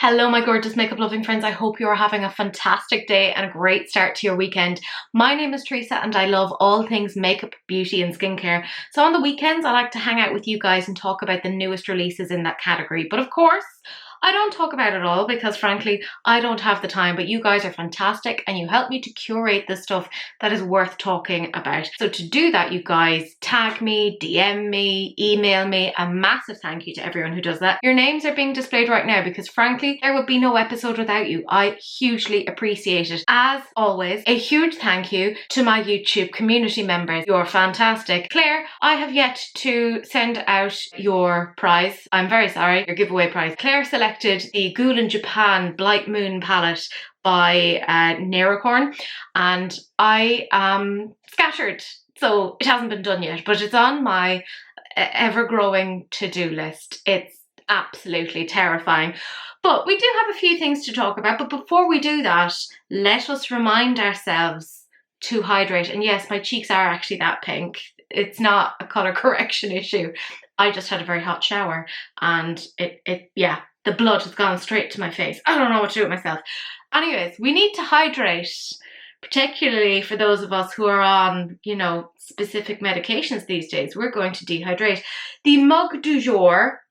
Hello my gorgeous makeup loving friends, I hope you are having a fantastic day and a great start to your weekend. My name is Teresa and I love all things makeup, beauty and skincare. So on the weekends I like to hang out with you guys and talk about the newest releases in that category. But of course, I don't talk about it all because frankly, I don't have the time, but you guys are fantastic and you help me to curate the stuff that is worth talking about. So to do that, you guys tag me, DM me, email me. A massive thank you to everyone who does that. Your names are being displayed right now because frankly, there would be no episode without you. I hugely appreciate it. As always, a huge thank you to my YouTube community members. You're fantastic. Claire, I have yet to send out your prize. I'm very sorry, your giveaway prize. Claire selected the Ghoul Japan Blight Moon palette by Nericorn, and I am scattered, so it hasn't been done yet, but it's on my ever-growing to-do list. It's absolutely terrifying. But we do have a few things to talk about, but before we do that, let us remind ourselves to hydrate. And yes, my cheeks are actually that pink. It's not a colour correction issue. I just had a very hot shower and yeah, the blood has gone straight to my face. I don't know what to do with myself. Anyways, we need to hydrate, particularly for those of us who are on, you know, specific medications these days. We're going to dehydrate. The mug du jour,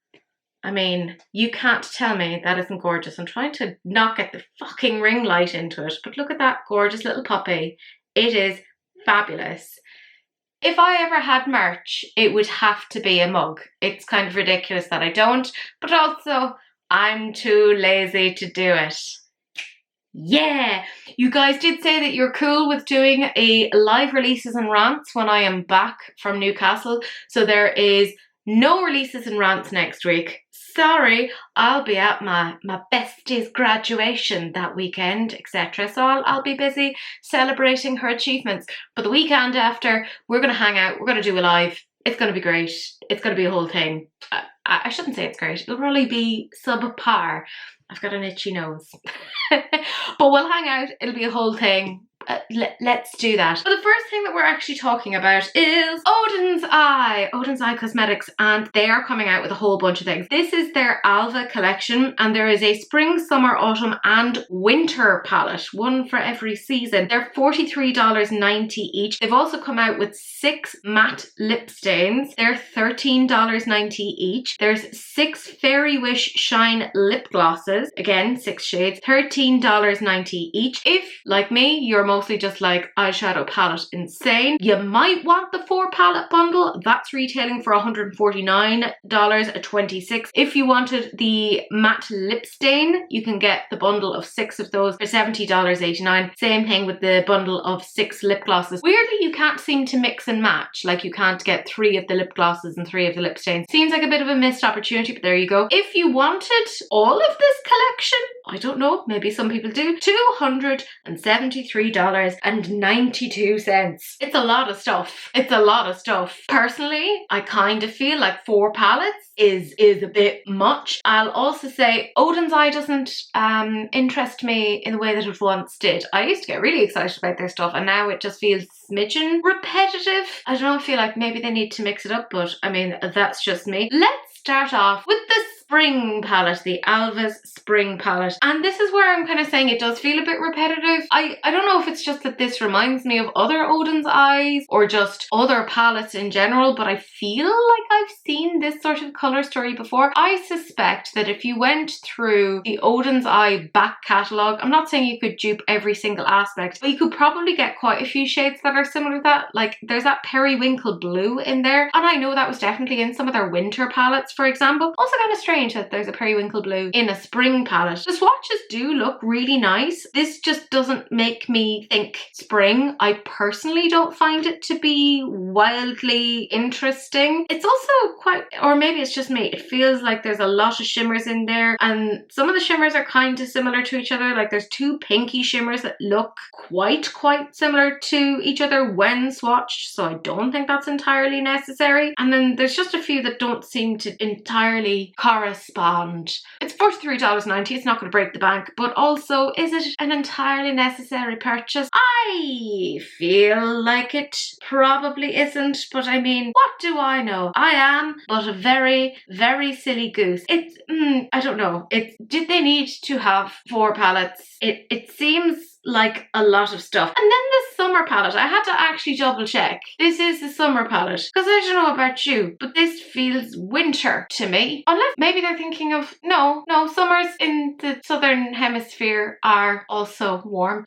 I mean, you can't tell me that isn't gorgeous. I'm trying to not get the fucking ring light into it, but look at that gorgeous little puppy. It is fabulous. If I ever had merch, it would have to be a mug. It's kind of ridiculous that I don't, but also I'm too lazy to do it. Yeah, you guys did say that you're cool with doing a live releases and rants when I am back from Newcastle. So there is no releases and rants next week. Sorry, I'll be at my bestie's graduation that weekend, etc. So I'll be busy celebrating her achievements. But the weekend after, we're going to hang out. We're going to do a live. It's going to be great. It's going to be a whole thing. I shouldn't say it's great. It'll probably be subpar. I've got an itchy nose. But we'll hang out. It'll be a whole thing. Let's do that. But the first thing that we're actually talking about is Oden's Eye Cosmetics, and they are coming out with a whole bunch of things. This is their Älva collection, and there is a spring, summer, autumn and winter palette, one for every season. They're $43.90 each. They've also come out with 6 matte lip stains. They're $13.90 each. There's 6 Fairy Wish Shine lip glosses, again 6 shades, $13.90 each. If, like me, you're mostly just like eyeshadow palette insane, you might want the 4 palette bundle. That's retailing for $149.26. If you wanted the matte lip stain, you can get the bundle of 6 of those for $70.89. Same thing with the bundle of 6 lip glosses. Weirdly, you can't seem to mix and match. Like you can't get 3 of the lip glosses and 3 of the lip stains. Seems like a bit of a missed opportunity, but there you go. If you wanted all of this collection, I don't know, maybe some people do, $273.92. It's a lot of stuff. It's a lot of stuff. Personally, I kind of feel like 4 palettes is a bit much. I'll also say Oden's Eye doesn't interest me in the way that it once did. I used to get really excited about their stuff and now it just feels smidgen repetitive. I don't know, I feel like maybe they need to mix it up, but I mean, that's just me. Let's start off with the spring palette, the Älva's spring palette. And this is where I'm kind of saying it does feel a bit repetitive. I don't know if it's just that this reminds me of other Oden's Eyes or just other palettes in general, but I feel like I've seen this sort of colour story before. I suspect that if you went through the Oden's Eye back catalogue, I'm not saying you could dupe every single aspect, but you could probably get quite a few shades that are similar to that. Like there's that periwinkle blue in there, and I know that was definitely in some of their winter palettes, for example. Also kind of strange that there's a periwinkle blue in a spring palette. The swatches do look really nice. This just doesn't make me think spring. I personally don't find it to be wildly interesting. It's also quite, or maybe it's just me, it feels like there's a lot of shimmers in there and some of the shimmers are kind of similar to each other. Like there's 2 pinky shimmers that look quite similar to each other when swatched, so I don't think that's entirely necessary. And then there's just a few that don't seem to entirely correlate correspond? It's $43.90, it's not going to break the bank, but also, is it an entirely necessary purchase? I feel like it probably isn't, but I mean, what do I know? I am but a very, very silly goose. It's, I don't know. Did they need to have 4 palettes? It seems like a lot of stuff. And then the summer palette, I had to actually double check. This is the summer palette, because I don't know about you, but this feels winter to me. Unless maybe they're thinking of, no, summers in the southern hemisphere are also warm.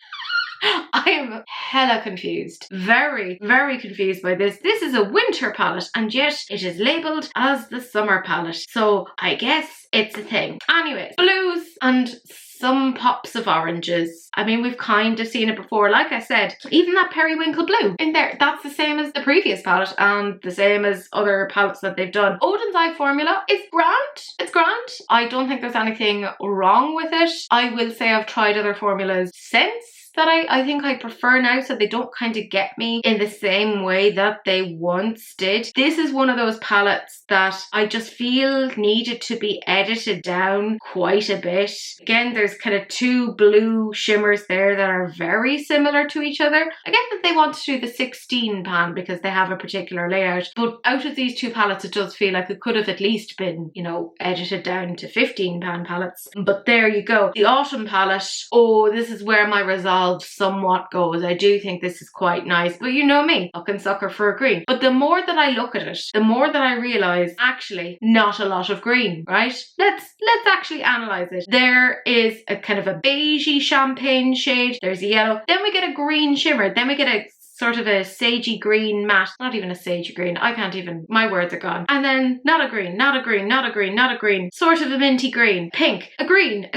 I am hella confused. Very, very confused by this. This is a winter palette, and yet it is labelled as the summer palette. So I guess it's a thing. Anyways, blues and some pops of oranges. I mean, we've kind of seen it before. Like I said, even that periwinkle blue in there, that's the same as the previous palette and the same as other palettes that they've done. Oden's eye formula is grand. It's grand. I don't think there's anything wrong with it. I will say I've tried other formulas since that I think I prefer now, so they don't kind of get me in the same way that they once did. This is one of those palettes that I just feel needed to be edited down quite a bit. Again, there's kind of 2 blue shimmers there that are very similar to each other. I get that they want to do the 16 pan because they have a particular layout, but out of these 2 palettes, it does feel like it could have at least been, you know, edited down to 15 pan palettes. But there you go. The autumn palette, oh, this is where my resolve somewhat goes. I do think this is quite nice, but you know me, fucking sucker for a green. But the more that I look at it, the more that I realise actually not a lot of green, right? Let's actually analyse it. There is a kind of a beigey champagne shade, there's a yellow, then we get a green shimmer, then we get a sort of a sagey green matte, not even a sagey green, I can't even, my words are gone. And then not a green, not a green, not a green, not a green, sort of a minty green, pink, a green,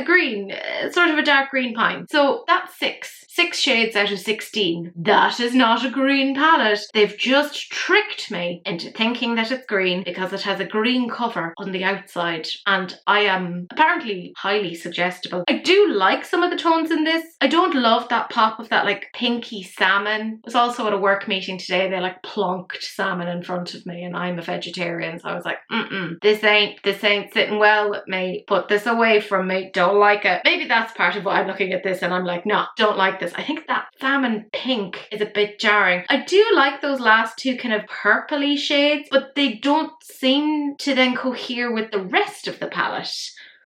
sort of a dark green pine. So that's 6 shades out of 16. That is not a green palette. They've just tricked me into thinking that it's green because it has a green cover on the outside, and I am apparently highly suggestible. I do like some of the tones in this. I don't love that pop of that like pinky salmon. I was also at a work meeting today, they like plonked salmon in front of me, and I'm a vegetarian, so I was like, this ain't sitting well with me. Put this away from me. Don't like it. Maybe that's part of why I'm looking at this and I'm like, nah, don't like this. I think that salmon pink is a bit jarring. I do like those last 2 kind of purpley shades, but they don't seem to then cohere with the rest of the palette.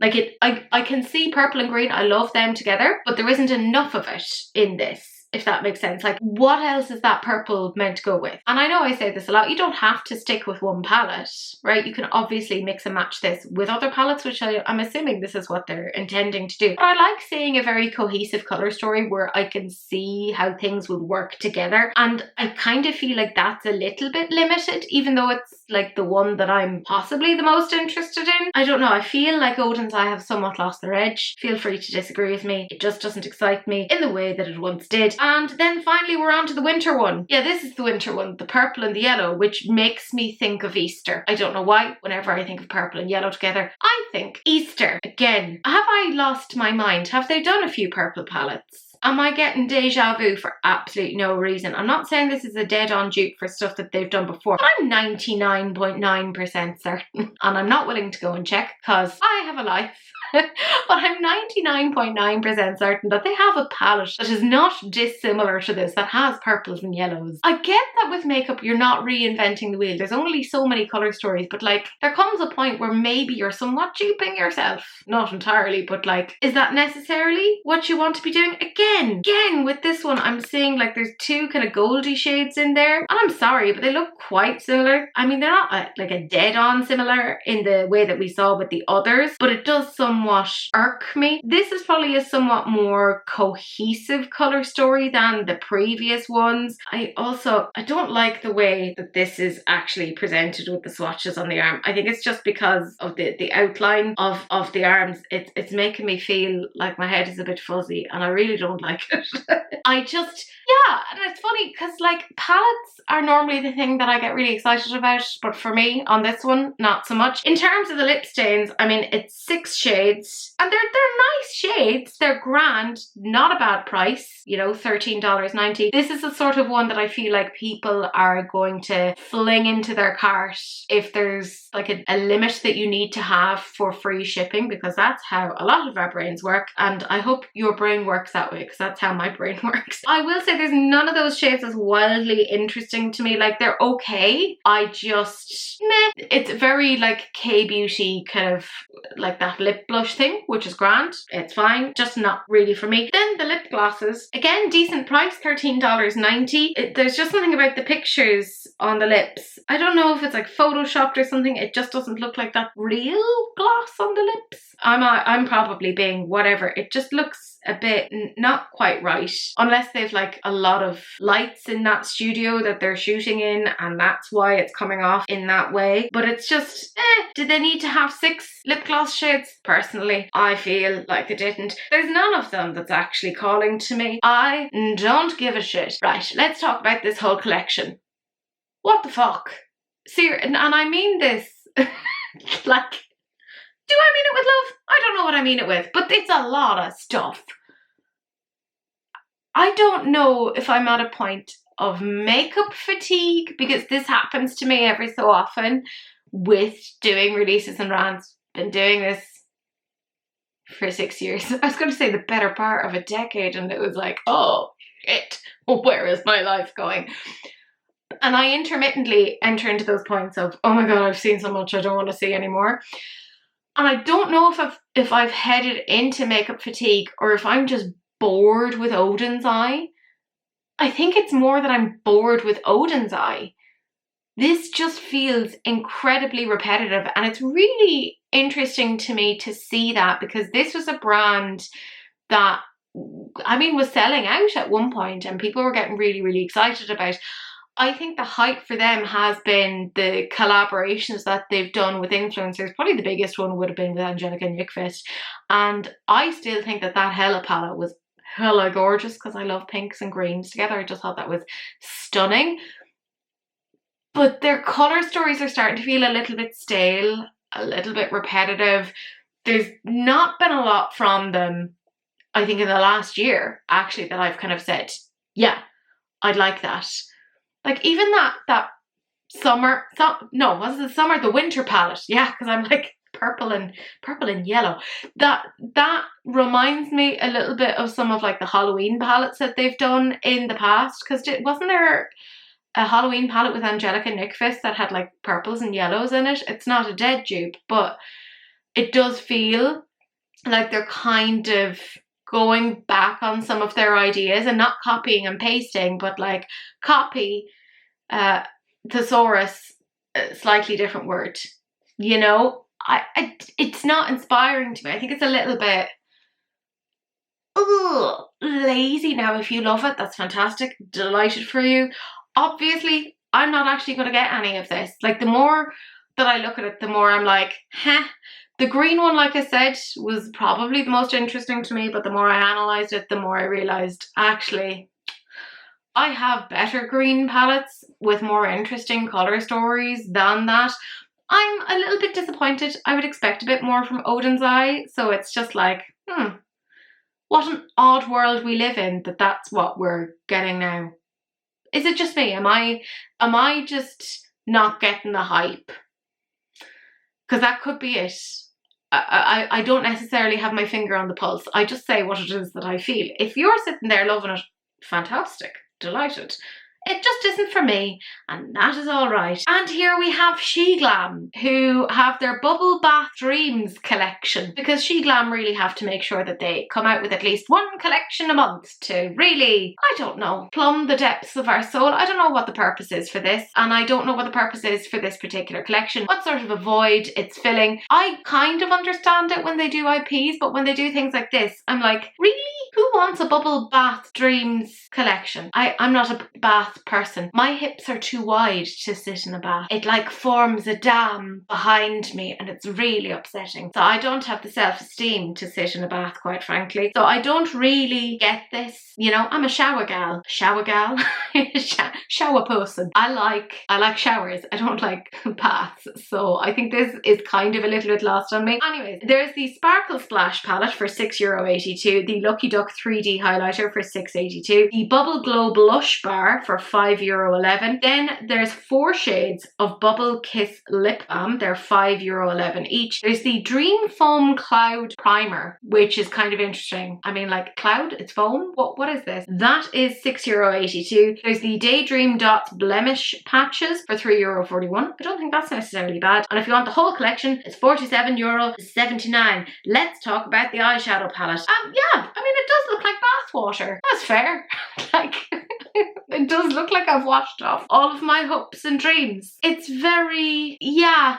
Like I can see purple and green, I love them together, but there isn't enough of it in this, if that makes sense. Like, what else is that purple meant to go with? And I know I say this a lot, you don't have to stick with one palette, right? You can obviously mix and match this with other palettes, which I'm assuming this is what they're intending to do. But I like seeing a very cohesive colour story where I can see how things would work together. And I kind of feel like that's a little bit limited, even though it's like the one that I'm possibly the most interested in. I don't know, I feel like Oden's Eye have somewhat lost their edge. Feel free to disagree with me. It just doesn't excite me in the way that it once did. And then finally we're on to the winter one. Yeah, this is the winter one, the purple and the yellow, which makes me think of Easter. I don't know why, whenever I think of purple and yellow together, I think Easter. Again, have I lost my mind? Have they done a few purple palettes? Am I getting deja vu for absolutely no reason? I'm not saying this is a dead-on dupe for stuff that they've done before, but I'm 99.9% certain, and I'm not willing to go and check because I have a life. But I'm 99.9% certain that they have a palette that is not dissimilar to this, that has purples and yellows. I get that with makeup you're not reinventing the wheel. There's only so many colour stories, but like there comes a point where maybe you're somewhat duping yourself. Not entirely, but like, is that necessarily what you want to be doing? Again, with this one, I'm seeing like there's 2 kind of goldy shades in there. And I'm sorry, but they look quite similar. I mean, they're not like a dead-on similar in the way that we saw with the others, but it does somewhat irk me. This is probably a somewhat more cohesive colour story than the previous ones. I don't like the way that this is actually presented with the swatches on the arm. I think it's just because of the outline of the arms. It's making me feel like my head is a bit fuzzy, and I really don't like it. Yeah, and it's funny because like palettes are normally the thing that I get really excited about, but for me on this one, not so much. In terms of the lip stains, I mean, it's 6 shades. shades, and they're nice shades. They're grand, not a bad price, you know, $13.90. This is the sort of one that I feel like people are going to fling into their cart if there's like a limit that you need to have for free shipping, because that's how a lot of our brains work, and I hope your brain works that way, because that's how my brain works. I will say there's none of those shades as wildly interesting to me. Like, they're okay, I just meh. It's very like K-beauty kind of like that lip blush thing, which is grand, it's fine, just not really for me. Then the lip glosses, again, decent price, $13.90. There's just something about the pictures on the lips, I don't know if it's like photoshopped or something, it just doesn't look like that real gloss on the lips. I'm probably being whatever, it just looks a bit not quite right, unless they've like a lot of lights in that studio that they're shooting in, and that's why it's coming off in that way. But it's just, did they need to have 6 lip gloss shades? Personally, I feel like they didn't. There's none of them that's actually calling to me. I don't give a shit. Right, let's talk about this whole collection. What the fuck? And I mean this, like, do I mean it with love? I don't know what I mean it with, but it's a lot of stuff. I don't know if I'm at a point of makeup fatigue, because this happens to me every so often with doing releases and rants. Been doing this for 6 years. I was going to say the better part of a decade, and it was like, oh shit, where is my life going? And I intermittently enter into those points of, oh my god, I've seen so much I don't want to see anymore. And I don't know if I've headed into makeup fatigue, or if I'm just bored with Oden's eye. I think it's more that I'm bored with Oden's eye. This just feels incredibly repetitive, and it's really interesting to me to see that, because this was a brand that, I mean, was selling out at one point and people were getting really, really excited about. I think the hype for them has been the collaborations that they've done with influencers. Probably the biggest one would have been with Angelica Nyqvist. And I still think that Hella palette was hella gorgeous, because I love pinks and greens together. I just thought that was stunning. But their colour stories are starting to feel a little bit stale, a little bit repetitive. There's not been a lot from them, I think, in the last year, actually, that I've kind of said, yeah, I'd like that. Like, even that summer, the winter palette, yeah, because I'm like purple and yellow. That reminds me a little bit of some of like the Halloween palettes that they've done in the past, because wasn't there a Halloween palette with Angelica Nyqvist that had like purples and yellows in it? It's not a dead dupe, but it does feel like they're kind of going back on some of their ideas and not copying and pasting, but like copy, thesaurus, slightly different word, you know? It's not inspiring to me. I think it's a little bit lazy. Now, if you love it, that's fantastic, delighted for you. Obviously, I'm not actually going to get any of this. Like, the more that I look at it, the more I'm like, huh. The green one, like I said, was probably the most interesting to me, but the more I analysed it, the more I realised, actually, I have better green palettes with more interesting colour stories than that. I'm a little bit disappointed. I would expect a bit more from Oden's eye, so it's just like, what an odd world we live in, that's what we're getting now. Is it just me? Am I just not getting the hype? Because that could be it. I don't necessarily have my finger on the pulse. I just say what it is that I feel. If you're sitting there loving it, fantastic, delighted. It just isn't for me, and that is all right. And here we have SHEGLAM, who have their Bubble Bath Dreams collection, because SHEGLAM really have to make sure that they come out with at least one collection a month to really, I don't know, plumb the depths of our soul. I don't know what the purpose is for this, and I don't know what the purpose is for this particular collection, what sort of a void it's filling. I kind of understand it when they do IPs, but when they do things like this, I'm like, really? Who wants a bubble bath dreams collection? I'm not a bath person. My hips are too wide to sit in a bath. It like forms a dam behind me and it's really upsetting. So I don't have the self-esteem to sit in a bath, quite frankly. So I don't really get this. You know, I'm a shower gal. Shower gal? Shower person. I like showers. I don't like baths. So I think this is kind of a little bit lost on me. Anyways, there's the Sparkle Splash palette for €6.82, the Lucky Duck 3D highlighter for €6.82, the Bubble Glow blush bar for €5.11. Then there's 4 shades of Bubble Kiss lip balm. They're €5.11 each. There's the Dream Foam Cloud primer, which is kind of interesting. I mean, like cloud, it's foam. What is this? That is €6.82. There's the Daydream Dots blemish patches for €3.41. I don't think that's necessarily bad. And if you want the whole collection, it's €47.79. Let's talk about the eyeshadow palette. Yeah, I mean, it does look like bath water. That's fair. Like, it does look like I've washed off all of my hopes and dreams. It's very, yeah.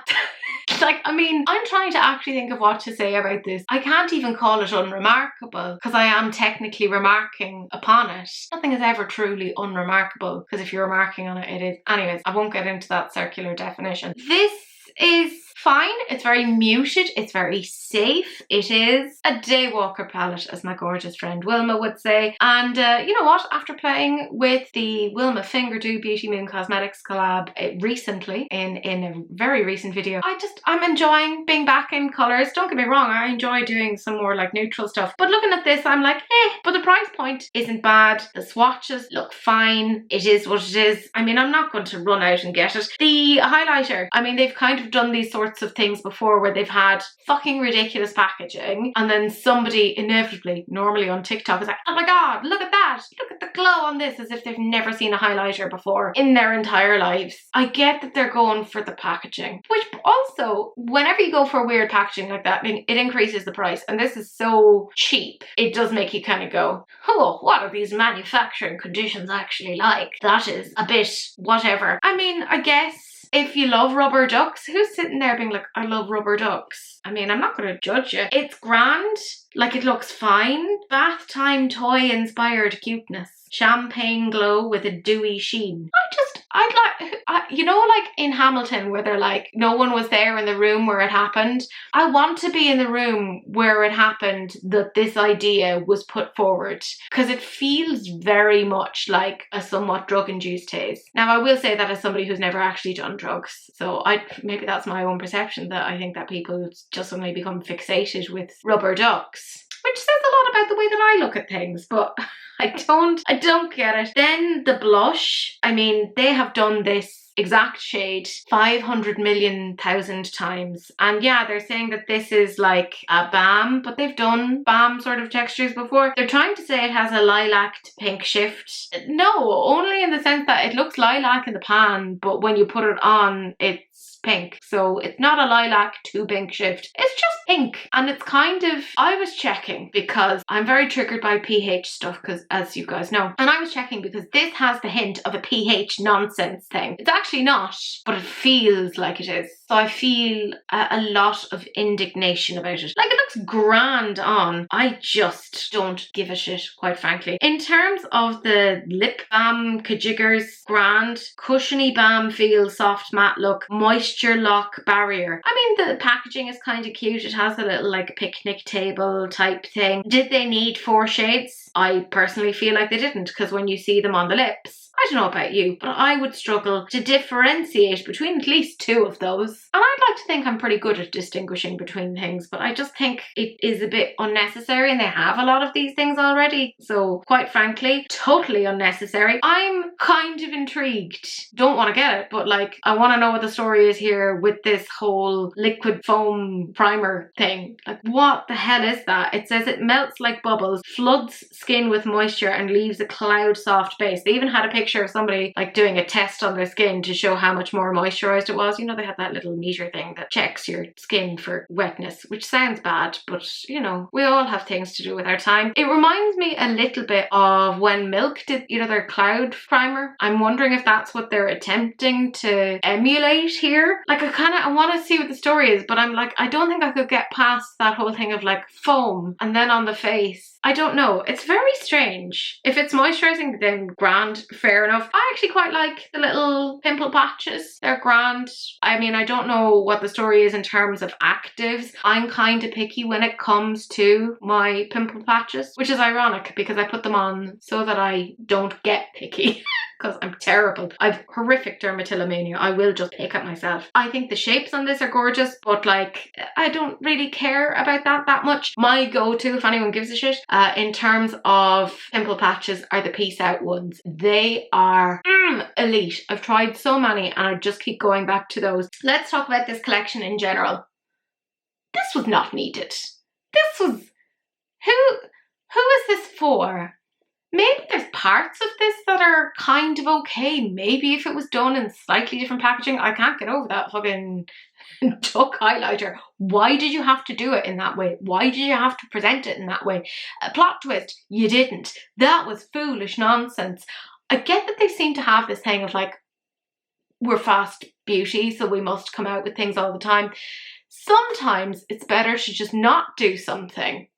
Like, I mean, I'm trying to actually think of what to say about this. I can't even call it unremarkable because I am technically remarking upon it. Nothing is ever truly unremarkable because if you're remarking on it, it is. Anyways, I won't get into that circular definition. This is fine. It's very muted. It's very safe. It is a daywalker palette, as my gorgeous friend Wilma would say. And you know what? After playing with the Wilma Finger Do Beauty Moon Cosmetics collab recently, in a very recent video, I'm enjoying being back in colours. Don't get me wrong, I enjoy doing some more like neutral stuff. But looking at this, I'm like, but the price point isn't bad. The swatches look fine. It is what it is. I mean, I'm not going to run out and get it. The highlighter, I mean, they've kind of done these sorts of things before where they've had fucking ridiculous packaging and then somebody inevitably, normally on TikTok, is like, oh my god, look at that, look at the glow on this, as if they've never seen a highlighter before in their entire lives. I get that they're going for the packaging, which also, whenever you go for weird packaging like that, it increases the price, and this is so cheap, it does make you kind of go, oh, what are these manufacturing conditions actually like? That is a bit whatever. I mean, I guess if you love rubber ducks, who's sitting there being like, I love rubber ducks? I mean, I'm not going to judge you. It's grand. Like, it looks fine. Bath time toy inspired cuteness. Champagne glow with a dewy sheen. You know, like in Hamilton where they're like, no one was there in the room where it happened. I want to be in the room where it happened, that this idea was put forward, because it feels very much like a somewhat drug-induced taste. Now, I will say that as somebody who's never actually done drugs, so maybe that's my own perception, that I think that people just suddenly become fixated with rubber ducks, which says a lot about the way that I look at things, but I don't get it. Then the blush, I mean, they have done this exact shade 500 million thousand times, and yeah, they're saying that this is like a balm, but they've done balm sort of textures before. They're trying to say it has a lilac to pink shift. No, only in the sense that it looks lilac in the pan, but when you put it on, it's pink. So it's not a lilac to pink shift, it's just pink. And it's kind of, I was checking because I'm very triggered by pH stuff, because as you guys know, and I was checking because this has the hint of a pH nonsense thing. It's actually not, but it feels like it is. So I feel a lot of indignation about it. Like, it looks grand on. I just don't give a shit, quite frankly. In terms of the lip balm kajiggers, grand. Cushiony balm feel, soft matte look, moisture lock barrier. I mean, the packaging is kind of cute. It has a little like picnic table type thing. Did they need 4 shades? I personally feel like they didn't, because when you see them on the lips, I don't know about you, but I would struggle to differentiate between at least 2 of those. And I'd like to think I'm pretty good at distinguishing between things, but I just think it is a bit unnecessary, and they have a lot of these things already. So quite frankly, totally unnecessary. I'm kind of intrigued. Don't want to get it, but like, I want to know what the story is here with this whole liquid foam primer thing. Like, what the hell is that? It says it melts like bubbles, floods skin with moisture, and leaves a cloud soft base. They even had a picture picture of somebody like doing a test on their skin to show how much more moisturized it was. You know, they had that little meter thing that checks your skin for wetness, which sounds bad, but you know, we all have things to do with our time. It reminds me a little bit of when Milk did, you know, their cloud primer. I'm wondering if that's what they're attempting to emulate here. Like I want to see what the story is, but I'm like, I don't think I could get past that whole thing of like foam and then on the face. I don't know. It's very strange. If it's moisturizing, then grand, fair enough. I actually quite like the little pimple patches. They're grand. I mean, I don't know what the story is in terms of actives. I'm kind of picky when it comes to my pimple patches, which is ironic because I put them on so that I don't get picky. Because I'm terrible. I've horrific dermatillomania. I will just pick at myself. I think the shapes on this are gorgeous, but like, I don't really care about that much. My go-to, if anyone gives a shit, in terms of pimple patches are the Peace Out ones. They are elite. I've tried so many and I just keep going back to those. Let's talk about this collection in general. This was not needed. This was... Who is this for? Maybe there's parts of this that are kind of okay. Maybe if it was done in slightly different packaging. I can't get over that fucking duck highlighter. Why did you have to do it in that way? Why did you have to present it in that way? A plot twist, you didn't. That was foolish nonsense. I get that they seem to have this thing of like, we're fast beauty, so we must come out with things all the time. Sometimes it's better to just not do something.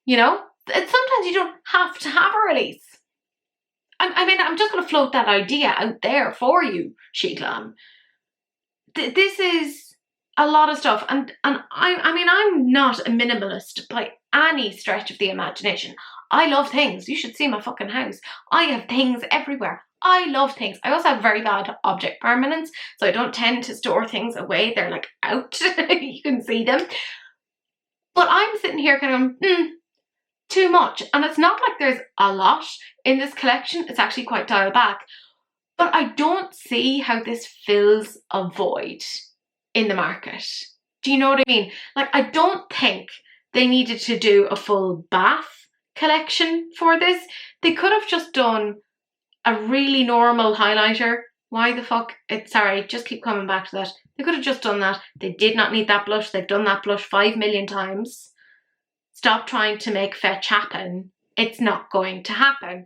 You know? Sometimes you don't have to have a release. I mean, I'm just going to float that idea out there for you, SHEGLAM. This is a lot of stuff. And I mean, I'm not a minimalist by any stretch of the imagination. I love things. You should see my fucking house. I have things everywhere. I love things. I also have very bad object permanence, so I don't tend to store things away. They're like out. You can see them. But I'm sitting here kind of, too much. And it's not like there's a lot in this collection. It's actually quite dialed back. But I don't see how this fills a void in the market. Do you know what I mean? Like, I don't think they needed to do a full bath collection for this. They could have just done a really normal highlighter. Why the fuck? Sorry, just keep coming back to that. They could have just done that. They did not need that blush. They've done that blush 5 million times. Stop trying to make fetch happen. It's not going to happen.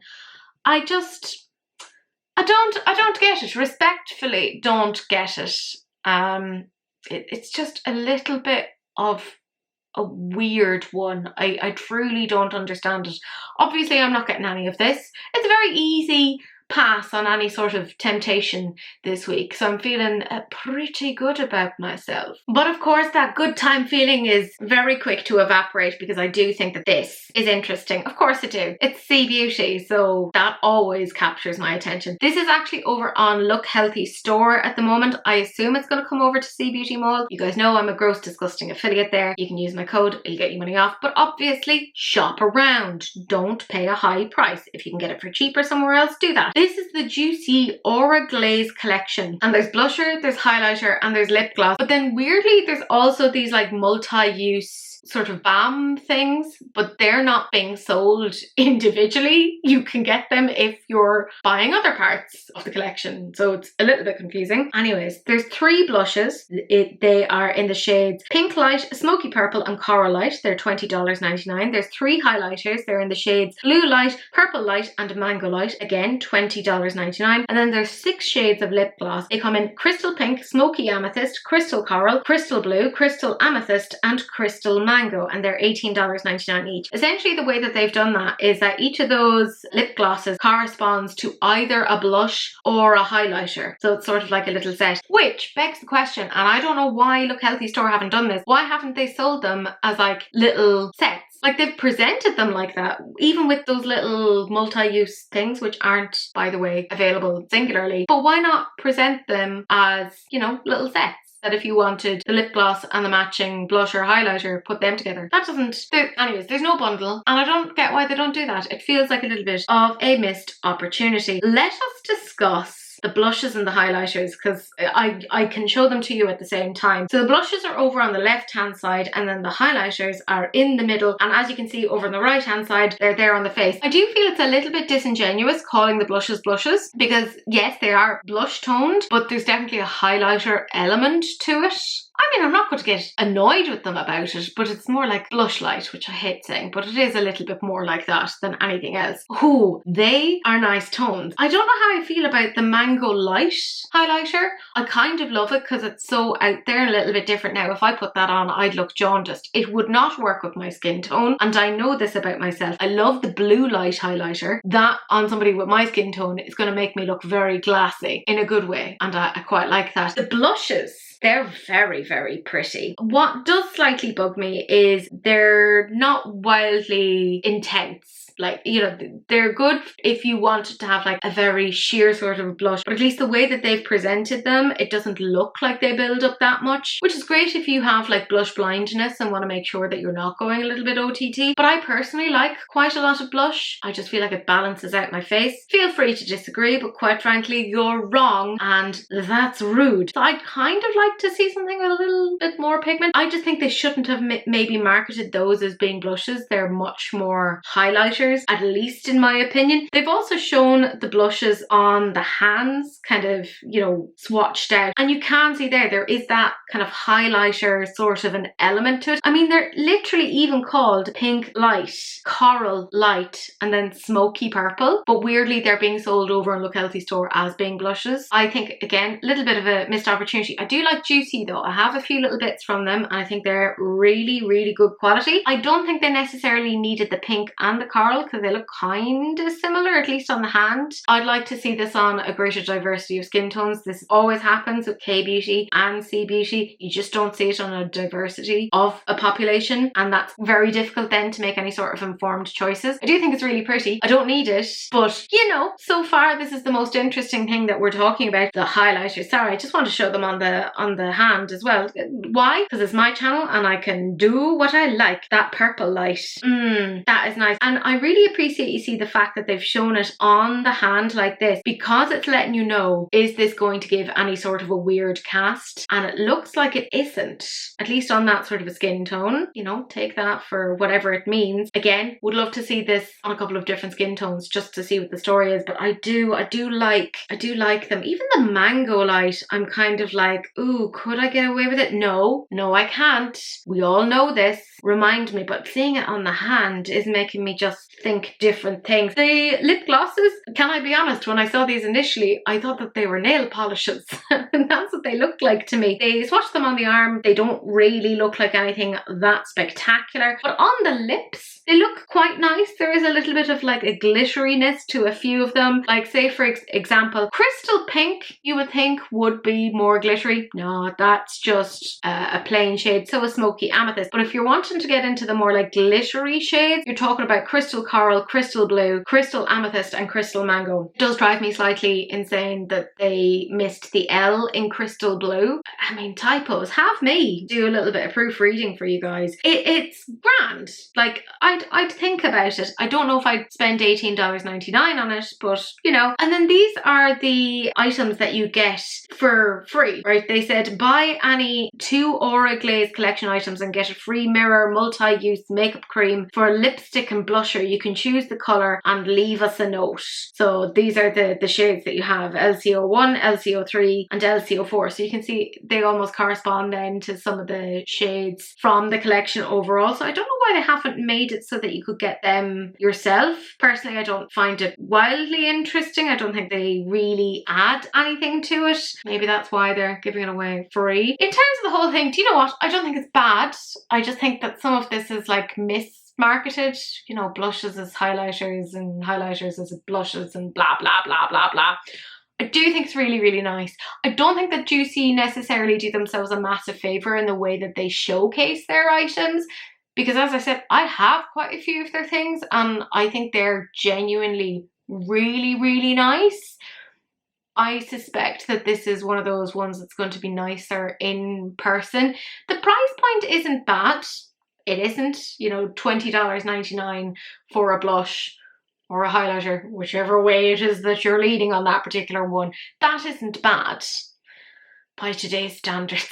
I don't get it. Respectfully, don't get it. It's just a little bit of a weird one. I truly don't understand it. Obviously, I'm not getting any of this. It's a very easy pass on any sort of temptation this week, so I'm feeling pretty good about myself. But of course, that good time feeling is very quick to evaporate because I do think that this is interesting. Of course I do. It's Sea Beauty, so that always captures my attention. This is actually over on Look Healthy store at the moment. I assume it's going to come over to Sea Beauty Mall. You guys know I'm a gross disgusting affiliate there. You can use my code, it'll get you money off, but obviously shop around. Don't pay a high price. If you can get it for cheaper somewhere else, do that. This is the Joocyee Aura Glaze collection, and there's blusher, there's highlighter, and there's lip gloss. But then weirdly, there's also these like multi-use sort of balm things, but they're not being sold individually. You can get them if you're buying other parts of the collection, so it's a little bit confusing. Anyways, there's 3 blushes. They are in the shades Pink Light, Smoky Purple, and Coral Light. They're $20.99. There's 3 highlighters. They're in the shades Blue Light, Purple Light, and Mango Light. Again, $20.99. And then there's 6 shades of lip gloss. They come in Crystal Pink, Smoky Amethyst, Crystal Coral, Crystal Blue, Crystal Amethyst, and Crystal Mango, and they're $18.99 each. Essentially, the way that they've done that is that each of those lip glosses corresponds to either a blush or a highlighter. So it's sort of like a little set, which begs the question, and I don't know why Look Healthy store haven't done this. Why haven't they sold them as like little sets? Like, they've presented them like that, even with those little multi-use things, which aren't, by the way, available singularly. But why not present them as, you know, little sets? That if you wanted the lip gloss and the matching blush or highlighter, put them together. That doesn't... Anyways, there's no bundle, and I don't get why they don't do that. It feels like a little bit of a missed opportunity. Let us discuss the blushes and the highlighters, because I can show them to you at the same time. So the blushes are over on the left hand side, and then the highlighters are in the middle, and as you can see over on the right hand side, they're there on the face. I do feel it's a little bit disingenuous calling the blushes blushes, because yes, they are blush toned, but there's definitely a highlighter element to it. I mean, I'm not going to get annoyed with them about it, but it's more like blush light, which I hate saying, but it is a little bit more like that than anything else. Ooh, they are nice tones. I don't know how I feel about the Mango Light highlighter. I kind of love it because it's so out there and a little bit different. Now, if I put that on, I'd look jaundiced. It would not work with my skin tone, and I know this about myself. I love the Blue Light highlighter. That on somebody with my skin tone is going to make me look very glassy in a good way, and I quite like that. The blushes, they're very, very pretty. What does slightly bug me is they're not wildly intense. Like, you know, they're good if you wanted to have like a very sheer sort of blush, but at least the way that they've presented them, it doesn't look like they build up that much, which is great if you have like blush blindness and want to make sure that you're not going a little bit OTT. But I personally like quite a lot of blush. I just feel like it balances out my face. Feel free to disagree, but quite frankly, you're wrong, and that's rude. So I'd kind of like to see something with a little bit more pigment. I just think they shouldn't have maybe marketed those as being blushes. They're much more highlighters, at least in my opinion. They've also shown the blushes on the hands, kind of, you know, swatched out, and you can see there is that kind of highlighter sort of an element to it. I mean, they're literally even called Pink Light, Coral Light, and then Smoky Purple, but weirdly they're being sold over in Look Healthy store as being blushes. I think, again, a little bit of a missed opportunity. I do like Joocyee though. I have a few little bits from them, and I think they're really, really good quality. I don't think they necessarily needed the pink and the coral because they look kind of similar, at least on the hand. I'd like to see this on a greater diversity of skin tones. This always happens with K-beauty and C-beauty. You just don't see it on a diversity of a population, and that's very difficult then to make any sort of informed choices. I do think it's really pretty. I don't need it, but you know, so far this is the most interesting thing that we're talking about. The highlighters. Sorry, I just want to show them on the hand as well. Why? Because it's my channel and I can do what I like. That purple light, that is nice. And I really appreciate, you see, the fact that they've shown it on the hand like this, because it's letting you know, is this going to give any sort of a weird cast? And it looks like it isn't, at least on that sort of a skin tone. You know, take that for whatever it means. Again, would love to see this on a couple of different skin tones just to see what the story is, but I do like them. Even the Mango Light, I'm kind of like, ooh, could I get away with it? No, I can't. We all know this. Remind me, but seeing it on the hand is making me just think different things. The lip glosses, can I be honest, when I saw these initially, I thought that they were nail polishes. And that's what they looked like to me. They swatched them on the arm. They don't really look like anything that spectacular, but on the lips, they look quite nice. There is a little bit of like a glitteriness to a few of them. Like, say for example, Crystal Pink, you would think would be more glittery. No, that's just a plain shade. So is Smoky Amethyst. But if you're wanting to get into the more like glittery shades, you're talking about Crystal Coral, Crystal Blue, Crystal Amethyst, and Crystal Mango. It does drive me slightly insane that they missed the L in Crystal Blue. I mean, typos. Have me do a little bit of proofreading for you guys. It's grand. Like, I'd think about it. I don't know if I'd spend $18.99 on it, but you know. And then these are the items that you get for free, right? They said buy any 2 Aura Glaze collection items and get a free mirror multi-use makeup cream for lipstick and blusher. You can choose the colour and leave us a note. So these are the shades that you have: LCO1, LCO3 and LCO4. So you can see they almost correspond then to some of the shades from the collection overall. So I don't know why they haven't made it so that you could get them yourself. Personally, I don't find it wildly interesting. I don't think they really add anything to it. Maybe that's why they're giving it away free. In terms of the whole thing, do you know what? I don't think it's bad. I just think that some of this is like mismarketed. You know, blushes as highlighters and highlighters as blushes and blah, blah, blah, blah, blah. I do think it's really, really nice. I don't think that Joocyee necessarily do themselves a massive favour in the way that they showcase their items, because as I said, I have quite a few of their things and I think they're genuinely really, really nice. I suspect that this is one of those ones that's going to be nicer in person. The price point isn't bad. It isn't, you know, $20.99 for a blush or a highlighter, whichever way it is that you're leaning on that particular one. That isn't bad by today's standards.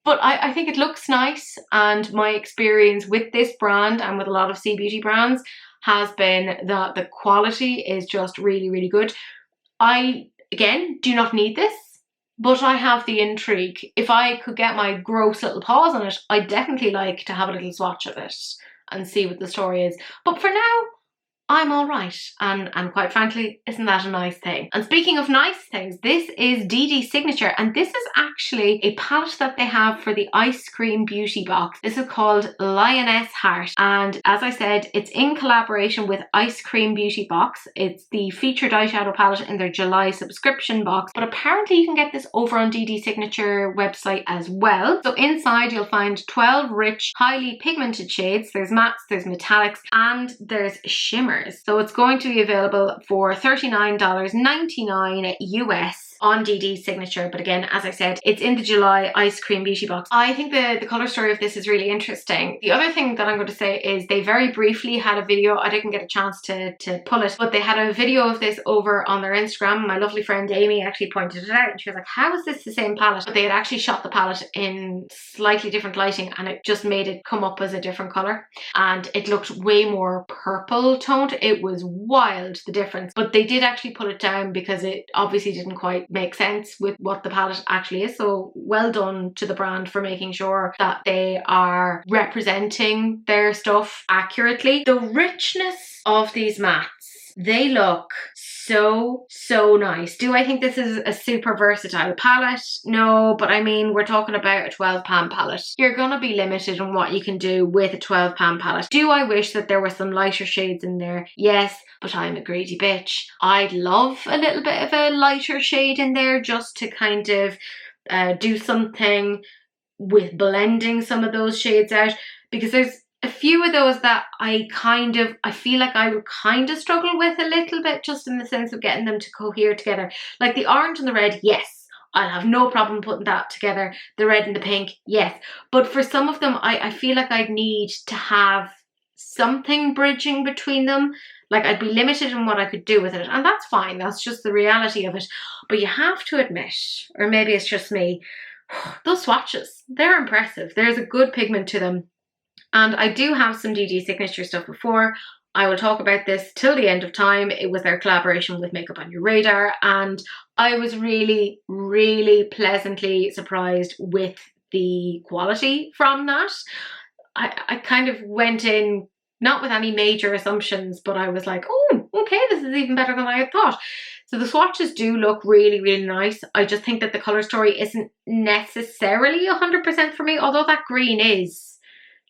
But I think it looks nice, and my experience with this brand and with a lot of Saie Beauty brands has been that the quality is just really, really good. I, again, do not need this, but I have the intrigue. If I could get my gross little paws on it, I'd definitely like to have a little swatch of it and see what the story is. But for now, I'm all right, and quite frankly, isn't that a nice thing? And speaking of nice things, this is Dede's signature, and this is actually a palette that they have for the Eyescream beauty box. This is called Lioness Heart, and as I said, it's in collaboration with Eyescream beauty box. It's the featured eyeshadow palette in their July subscription box, but apparently you can get this over on Dede's signature website as well. So inside you'll find 12 rich, highly pigmented shades. There's mattes, there's metallics, and there's shimmers. So it's going to be available for $39.99 US on Dede's signature. But again, as I said, it's in the July Eyescream beauty box. I think the colour story of this is really interesting. The other thing that I'm going to say is they very briefly had a video. I didn't get a chance to pull it, but they had a video of this over on their Instagram. My lovely friend Amy actually pointed it out, and she was like, how is this the same palette? But they had actually shot the palette in slightly different lighting, and it just made it come up as a different colour, and it looked way more purple toned. It was wild, the difference, but they did actually put it down because it obviously didn't quite make sense with what the palette actually is. So well done to the brand for making sure that they are representing their stuff accurately. The richness of these mattes, they look so nice. Do I think this is a super versatile palette? No, but I mean, we're talking about a £12 palette. You're gonna be limited on what you can do with a £12 palette. Do I wish that there were some lighter shades in there? Yes, but I'm a greedy bitch. I'd love a little bit of a lighter shade in there just to kind of do something with blending some of those shades out, because there's a few of those that I feel like I would kind of struggle with a little bit, just in the sense of getting them to cohere together. Like the orange and the red, yes, I'll have no problem putting that together. The red and the pink, yes. But for some of them, I feel like I'd need to have something bridging between them. Like I'd be limited in what I could do with it, and that's fine. That's just the reality of it. But you have to admit, or maybe it's just me, those swatches, they're impressive. There's a good pigment to them. And I do have some Dede signature stuff before. I will talk about this till the end of time. It was their collaboration with Makeup on Your Radar, and I was really, really pleasantly surprised with the quality from that. I kind of went in not with any major assumptions, but I was like, oh, okay, this is even better than I had thought. So the swatches do look really, really nice. I just think that the colour story isn't necessarily 100% for me, although that green is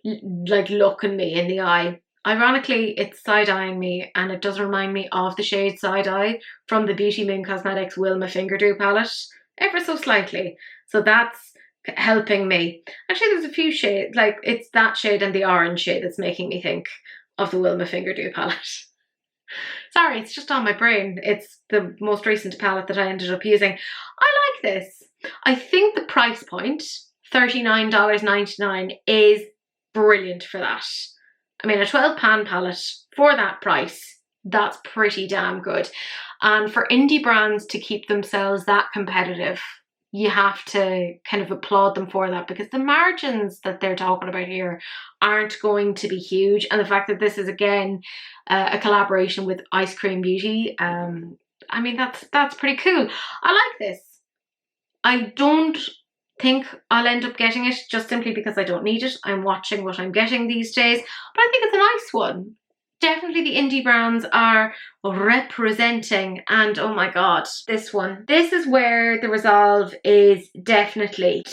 like looking me in the eye. Ironically, it's side-eyeing me, and it does remind me of the shade Side Eye from the Beauty Moon Cosmetics Wilma Finger Dew palette, ever so slightly. So that's helping me. Actually, there's a few shades, like it's that shade and the orange shade that's making me think of the Wilma Finger Dew palette. Sorry, it's just on my brain. It's the most recent palette that I ended up using. I like this. I think the price point, $39.99, is brilliant for that. I mean, a £12 palette for that price, that's pretty damn good. And for indie brands to keep themselves that competitive, you have to kind of applaud them for that, because the margins that they're talking about here aren't going to be huge. And the fact that this is, again, a collaboration with Eyescream Beauty, I mean, that's pretty cool. I like this. I don't think I'll end up getting it, just simply because I don't need it. I'm watching what I'm getting these days, but I think it's a nice one. Definitely the indie brands are representing, and oh my god, this one. This is where the resolve is definitely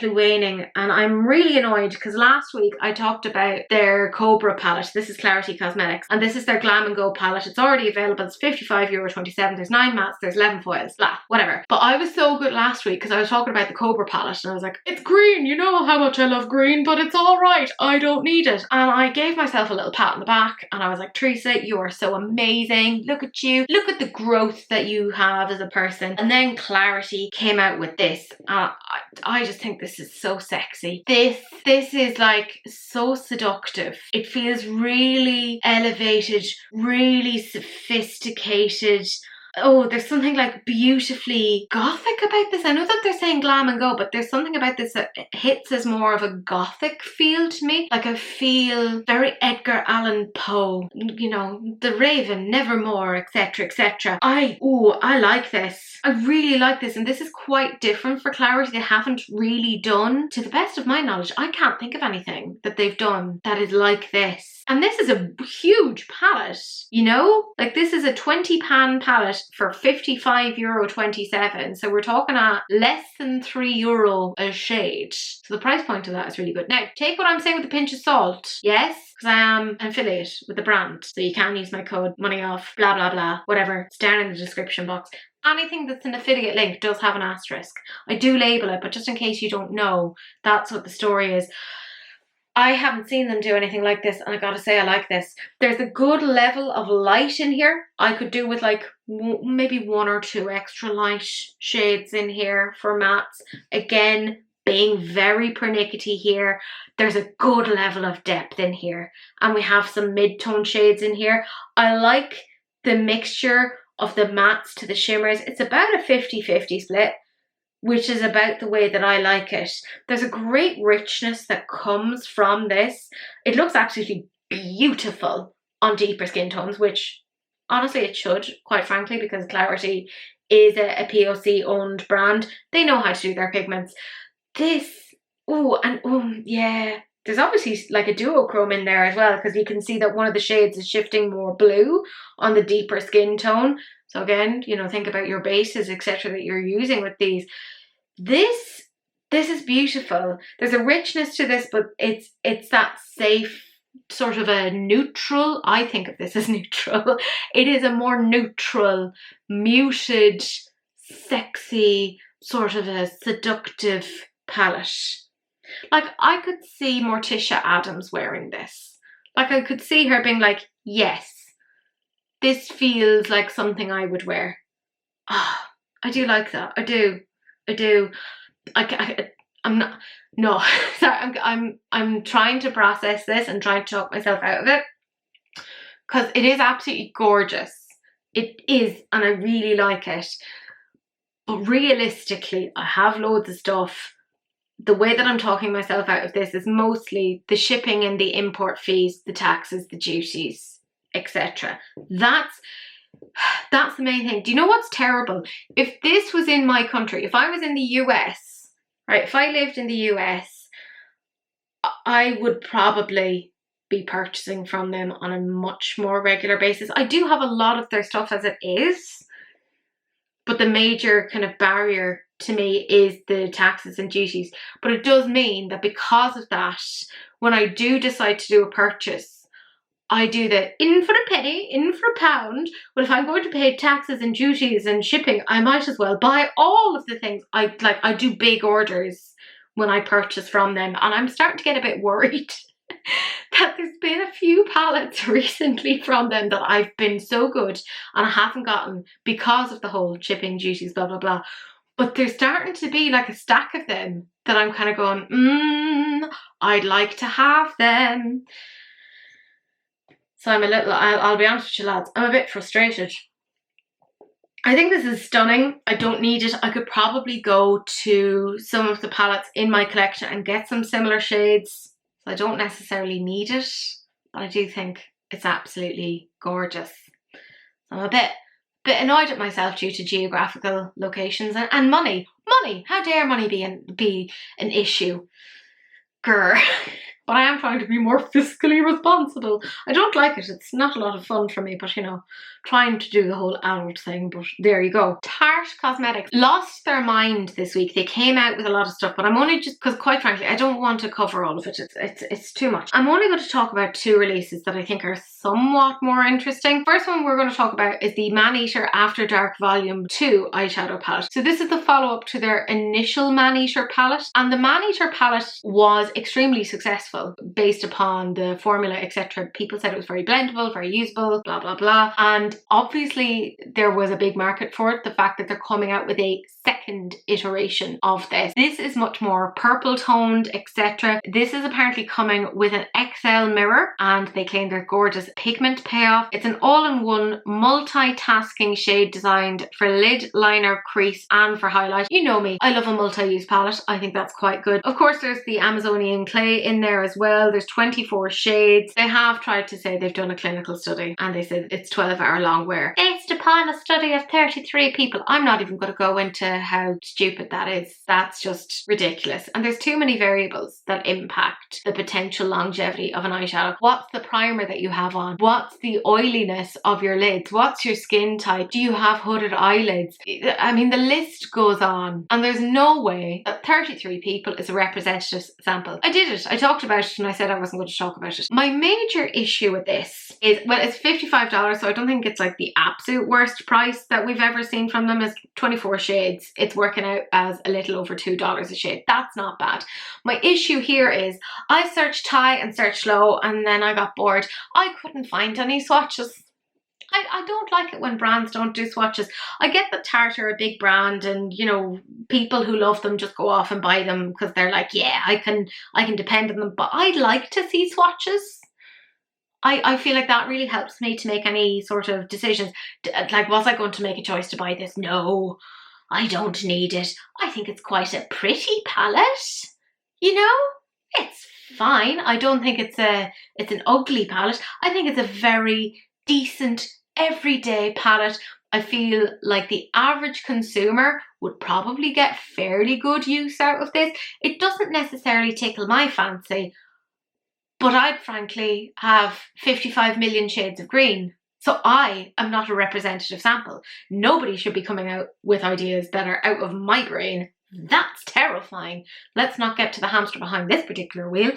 waning, and I'm really annoyed because last week I talked about their Cobra palette. This is Klarity Cosmetics, and this is their Glam and Go palette. It's already available. It's €55.27. There's 9 mattes, there's 11 foils, blah, whatever. But I was so good last week because I was talking about the Cobra palette, and I was like, it's green, you know how much I love green, but it's all right, I don't need it. And I gave myself a little pat on the back, and I was like, Teresa, you are so amazing. amazing. Look at you. Look at the growth that you have as a person. And then Klarity came out with this. I just think this is so sexy. This is like so seductive. It feels really elevated, really sophisticated. Oh, there's something like beautifully gothic about this. I know that they're saying glam and go, but there's something about this that hits as more of a gothic feel to me. Like I feel very Edgar Allan Poe, you know, The Raven, Nevermore, etc, etc. I like this. I really like this, and this is quite different for Klarity. They haven't really done, to the best of my knowledge, I can't think of anything that they've done that is like this. And this is a huge palette, you know? Like this is a 20 pan palette for €55.27. So we're talking at less than €3 a shade. So the price point of that is really good. Now, take what I'm saying with a pinch of salt. Yes, because I am an affiliate with the brand. So you can use my code money off, blah, blah, blah, whatever. It's down in the description box. Anything that's an affiliate link does have an asterisk. I do label it, but just in case you don't know, that's what the story is. I haven't seen them do anything like this, and I gotta say I like this. There's a good level of light in here. I could do with like maybe 1 or 2 extra light shades in here for mattes. Again, being very pernickety here. There's a good level of depth in here, and we have some mid-tone shades in here. I like the mixture of the mattes to the shimmers. It's about a 50-50 split, which is about the way that I like it. There's a great richness that comes from this. It looks absolutely beautiful on deeper skin tones, which honestly it should, quite frankly, because Klarity is a POC owned brand. They know how to do their pigments. This, yeah. There's obviously like a duochrome in there as well, because you can see that one of the shades is shifting more blue on the deeper skin tone. So again, you know, think about your bases, etc. that you're using with these. This is beautiful. There's a richness to this, but it's that safe sort of a neutral. I think of this as neutral. It is a more neutral, muted, sexy, sort of a seductive palette. Like I could see Morticia Addams wearing this. Like I could see her being like, yes, this feels like something I would wear. Ah, I do like that. I do. I'm not. No, sorry. I'm trying to process this and trying to talk myself out of it, because it is absolutely gorgeous. It is, and I really like it. But realistically, I have loads of stuff. The way that I'm talking myself out of this is mostly the shipping and the import fees, the taxes, the duties, etc. That's the main thing. Do you know what's terrible? If this was in my country, if I was in the US, right, if I lived in the US, I would probably be purchasing from them on a much more regular basis. I do have a lot of their stuff as it is, but the major kind of barrier to me is the taxes and duties. But it does mean that because of that, when I do decide to do a purchase, I do the in for a penny, in for a pound. Well, if I'm going to pay taxes and duties and shipping, I might as well buy all of the things. I do big orders when I purchase from them, and I'm starting to get a bit worried that there's been a few palettes recently from them that I've been so good and I haven't gotten because of the whole shipping, duties, blah, blah, blah. But there's starting to be like a stack of them that I'm kind of going, I'd like to have them. So I'm a little, I'll be honest with you lads, I'm a bit frustrated. I think this is stunning. I don't need it. I could probably go to some of the palettes in my collection and get some similar shades. So I don't necessarily need it, but I do think it's absolutely gorgeous. So I'm a bit annoyed at myself due to geographical locations and money. Money! How dare money be an issue? Grr. But I am trying to be more fiscally responsible. I don't like it. It's not a lot of fun for me, but you know, trying to do the whole adult thing, but there you go. Tarte Cosmetics lost their mind this week. They came out with a lot of stuff, but I'm only just, because quite frankly, I don't want to cover all of it. It's too much. I'm only going to talk about 2 releases that I think are somewhat more interesting. First one we're going to talk about is the Maneater After Dark Volume 2 eyeshadow palette. So this is the follow-up to their initial Maneater palette, and the Maneater palette was extremely successful. useful based upon the formula, etc. People said it was very blendable, very usable, blah, blah, blah. And obviously there was a big market for it. The fact that they're coming out with a second iteration of this. This is much more purple toned, etc. This is apparently coming with an XL mirror, and they claim their gorgeous pigment payoff. It's an all-in-one multitasking shade designed for lid, liner, crease, and for highlight. You know me, I love a multi-use palette. I think that's quite good. Of course, there's the Amazonian clay in there as well. There's 24 shades. They have tried to say they've done a clinical study, and they said it's 12-hour long wear based upon a study of 33 people. I'm not even going to go into how stupid that is. That's just ridiculous. And there's too many variables that impact the potential longevity of an eyeshadow. What's the primer that you have on? What's the oiliness of your lids? What's your skin type? Do you have hooded eyelids? I mean, the list goes on, and there's no way that 33 people is a representative sample. I did it. I talked about it and I said I wasn't going to talk about it. My major issue with this is, well, it's $55, so I don't think it's like the absolute worst price that we've ever seen from them. Is 24 shades. It's working out as a little over $2 a shade. That's not bad. My issue here is I searched high and searched low, and then I got bored. I couldn't find any swatches. I don't like it when brands don't do swatches. I get that Tarte are a big brand, and you know, people who love them just go off and buy them because they're like, yeah, I can depend on them. But I'd like to see swatches. I feel like that really helps me to make any sort of decisions. Like, was I going to make a choice to buy this? No, I don't need it. I think it's quite a pretty palette. You know, it's fine. I don't think it's an ugly palette. I think it's a very decent everyday palette. I feel like the average consumer would probably get fairly good use out of this. It doesn't necessarily tickle my fancy, but I'd frankly have 55 million shades of green. So I am not a representative sample. Nobody should be coming out with ideas that are out of my brain. That's terrifying. Let's not get to the hamster behind this particular wheel.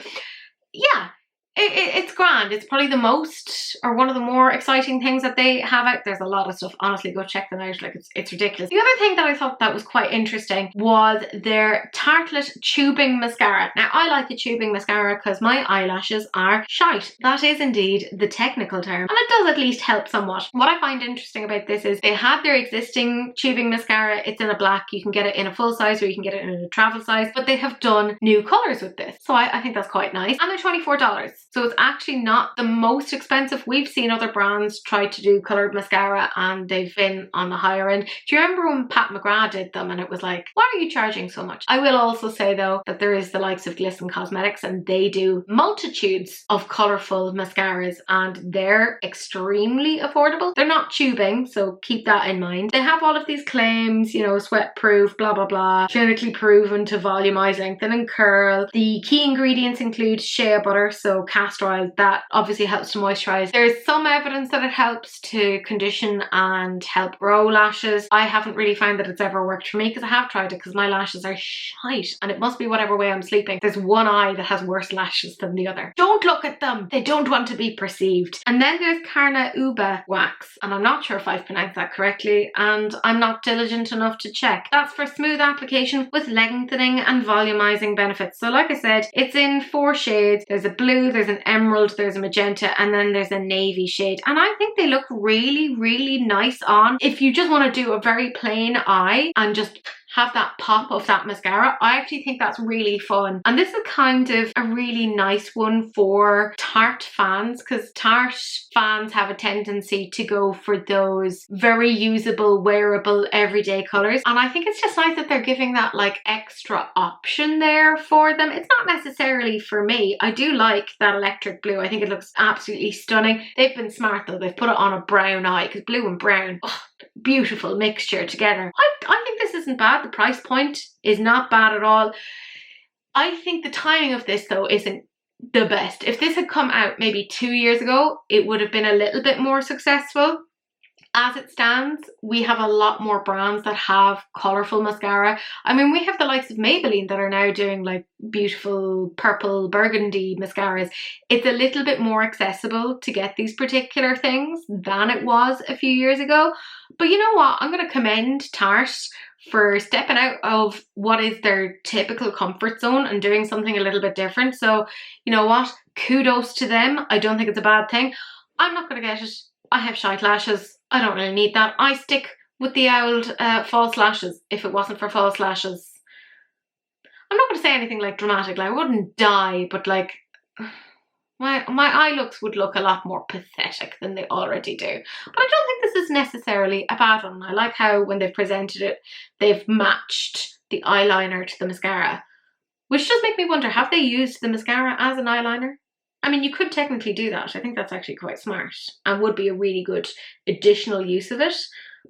Yeah. It's grand. It's probably the most, or one of the more exciting things that they have out. There's a lot of stuff. Honestly, go check them out. Like, it's ridiculous. The other thing that I thought that was quite interesting was their Tartelette tubing mascara. Now, I like a tubing mascara because my eyelashes are shite. That is indeed the technical term, and it does at least help somewhat. What I find interesting about this is they have their existing tubing mascara. It's in a black. You can get it in a full size, or you can get it in a travel size, but they have done new colors with this. So I think that's quite nice. And they're $24. So it's actually not the most expensive. We've seen other brands try to do coloured mascara and they've been on the higher end. Do you remember when Pat McGrath did them and it was like, why are you charging so much? I will also say though that there is the likes of Glisten Cosmetics, and they do multitudes of colourful mascaras and they're extremely affordable. They're not tubing, so keep that in mind. They have all of these claims, you know, sweat proof, blah blah blah, clinically proven to volumize, lengthen and curl. The key ingredients include shea butter, so castor oil, that obviously helps to moisturize. There's some evidence that it helps to condition and help grow lashes. I haven't really found that it's ever worked for me because I have tried it because my lashes are shite, and it must be whatever way I'm sleeping. There's one eye that has worse lashes than the other. Don't look at them. They don't want to be perceived. And then there's Carna Uba wax, and I'm not sure if I've pronounced that correctly, and I'm not diligent enough to check. That's for smooth application with lengthening and volumizing benefits. So like I said, it's in 4 shades. There's a blue, there's an emerald, there's a magenta, and then there's a navy shade. And I think they look really, really nice on. If you just want to do a very plain eye and just have that pop of that mascara, I actually think that's really fun. And this is kind of a really nice one for Tarte fans, because Tarte fans have a tendency to go for those very usable, wearable, everyday colours. And I think it's just nice that they're giving that like extra option there for them. It's not necessarily for me. I do like that electric blue. I think it looks absolutely stunning. They've been smart though. They've put it on a brown eye, because blue and brown, oh, beautiful mixture together. I think this isn't bad. The price point is not bad at all. I think the timing of this though isn't the best. If this had come out maybe 2 years ago, it would have been a little bit more successful. As it stands, we have a lot more brands that have colourful mascara. I mean, we have the likes of Maybelline that are now doing like beautiful purple burgundy mascaras. It's a little bit more accessible to get these particular things than it was a few years ago. But you know what? I'm going to commend Tarte for stepping out of what is their typical comfort zone and doing something a little bit different. So, you know what? Kudos to them. I don't think it's a bad thing. I'm not going to get it. I have shite lashes. I don't really need that. I stick with the old false lashes if it wasn't for false lashes. I'm not going to say anything like dramatic. Like, I wouldn't die, but like my eye looks would look a lot more pathetic than they already do. But I don't think this is necessarily a bad one. I like how when they've presented it, they've matched the eyeliner to the mascara, which does make me wonder, have they used the mascara as an eyeliner? I mean, you could technically do that. I think that's actually quite smart and would be a really good additional use of it.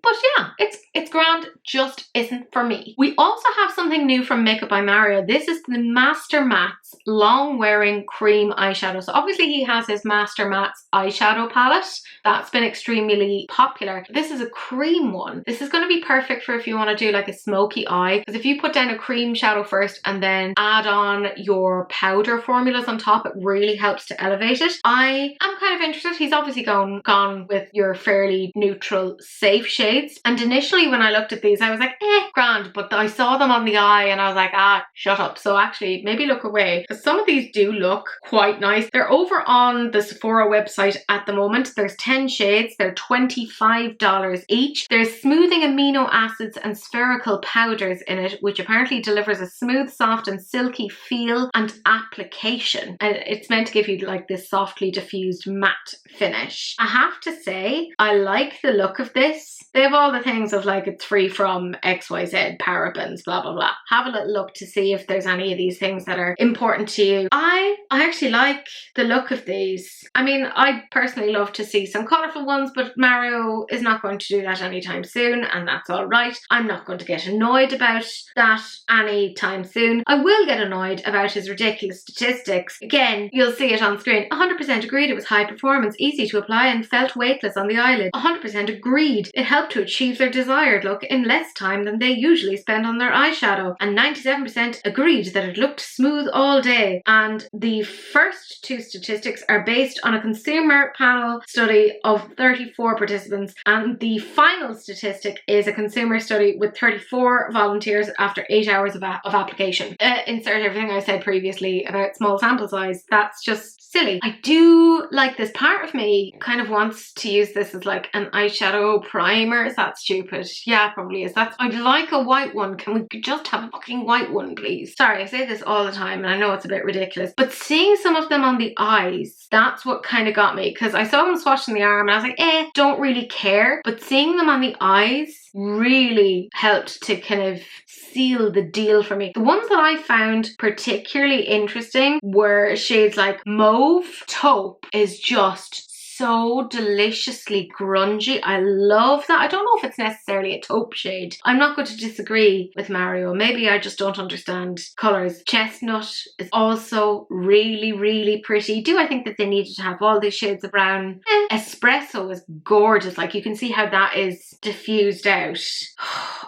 But yeah, it's grand, just isn't for me. We also have something new from Makeup by Mario. This is the Master Mattes Long Wearing Cream Eyeshadow. So obviously he has his Master Mattes eyeshadow palette. That's been extremely popular. This is a cream one. This is going to be perfect for if you want to do like a smoky eye. Because if you put down a cream shadow first and then add on your powder formulas on top, it really helps to elevate it. I am kind of interested. He's obviously gone with your fairly neutral, safe shades. And initially when I looked at these, I was like, grand. But I saw them on the eye and I was like, shut up. So actually, maybe look away. Because some of these do look quite nice. They're over on the Sephora website at the moment. There's 10 shades. They're $25 each. There's smoothing amino acids and spherical powders in it, which apparently delivers a smooth, soft and silky feel and application. And it's meant to give you like this softly diffused matte finish. I have to say, I like the look of this. They have all the things of like it's free from XYZ, parabens, blah, blah, blah. Have a little look to see if there's any of these things that are important to you. I actually like the look of these. I mean, I personally love to see some colourful ones, but Mario is not going to do that anytime soon, and that's all right. I'm not going to get annoyed about that anytime soon. I will get annoyed about his ridiculous statistics. Again, you'll see it on screen. 100% agreed it was high performance, easy to apply and felt weightless on the eyelid. 100% agreed it helped to achieve their desired look in less time than they usually spend on their eyeshadow. And 97% agreed that it looked smooth all day. And the first two statistics are based on a consumer panel study of 34 participants, and the final statistic is a consumer study with 34 volunteers after 8 hours of application. Insert everything I said previously about small sample size. That's just silly. I do like this. Part of me kind of wants to use this as like an eyeshadow primer. Is that stupid? Yeah, probably is. I'd like a white one. Can we just have a fucking white one, please? Sorry, I say this all the time and I know it's a bit ridiculous, but seeing some of them on the eyes, that's what kind of got me, because I saw them swatched on the arm and I was like, don't really care. But seeing them on the eyes really helped to kind of seal the deal for me. The ones that I found particularly interesting were shades like Mauve. Taupe is just so deliciously grungy. I love that. I don't know if it's necessarily a taupe shade. I'm not going to disagree with Mario. Maybe I just don't understand colours. Chestnut is also really, really pretty. Do I think that they needed to have all these shades of brown? Espresso is gorgeous. Like, you can see how that is diffused out.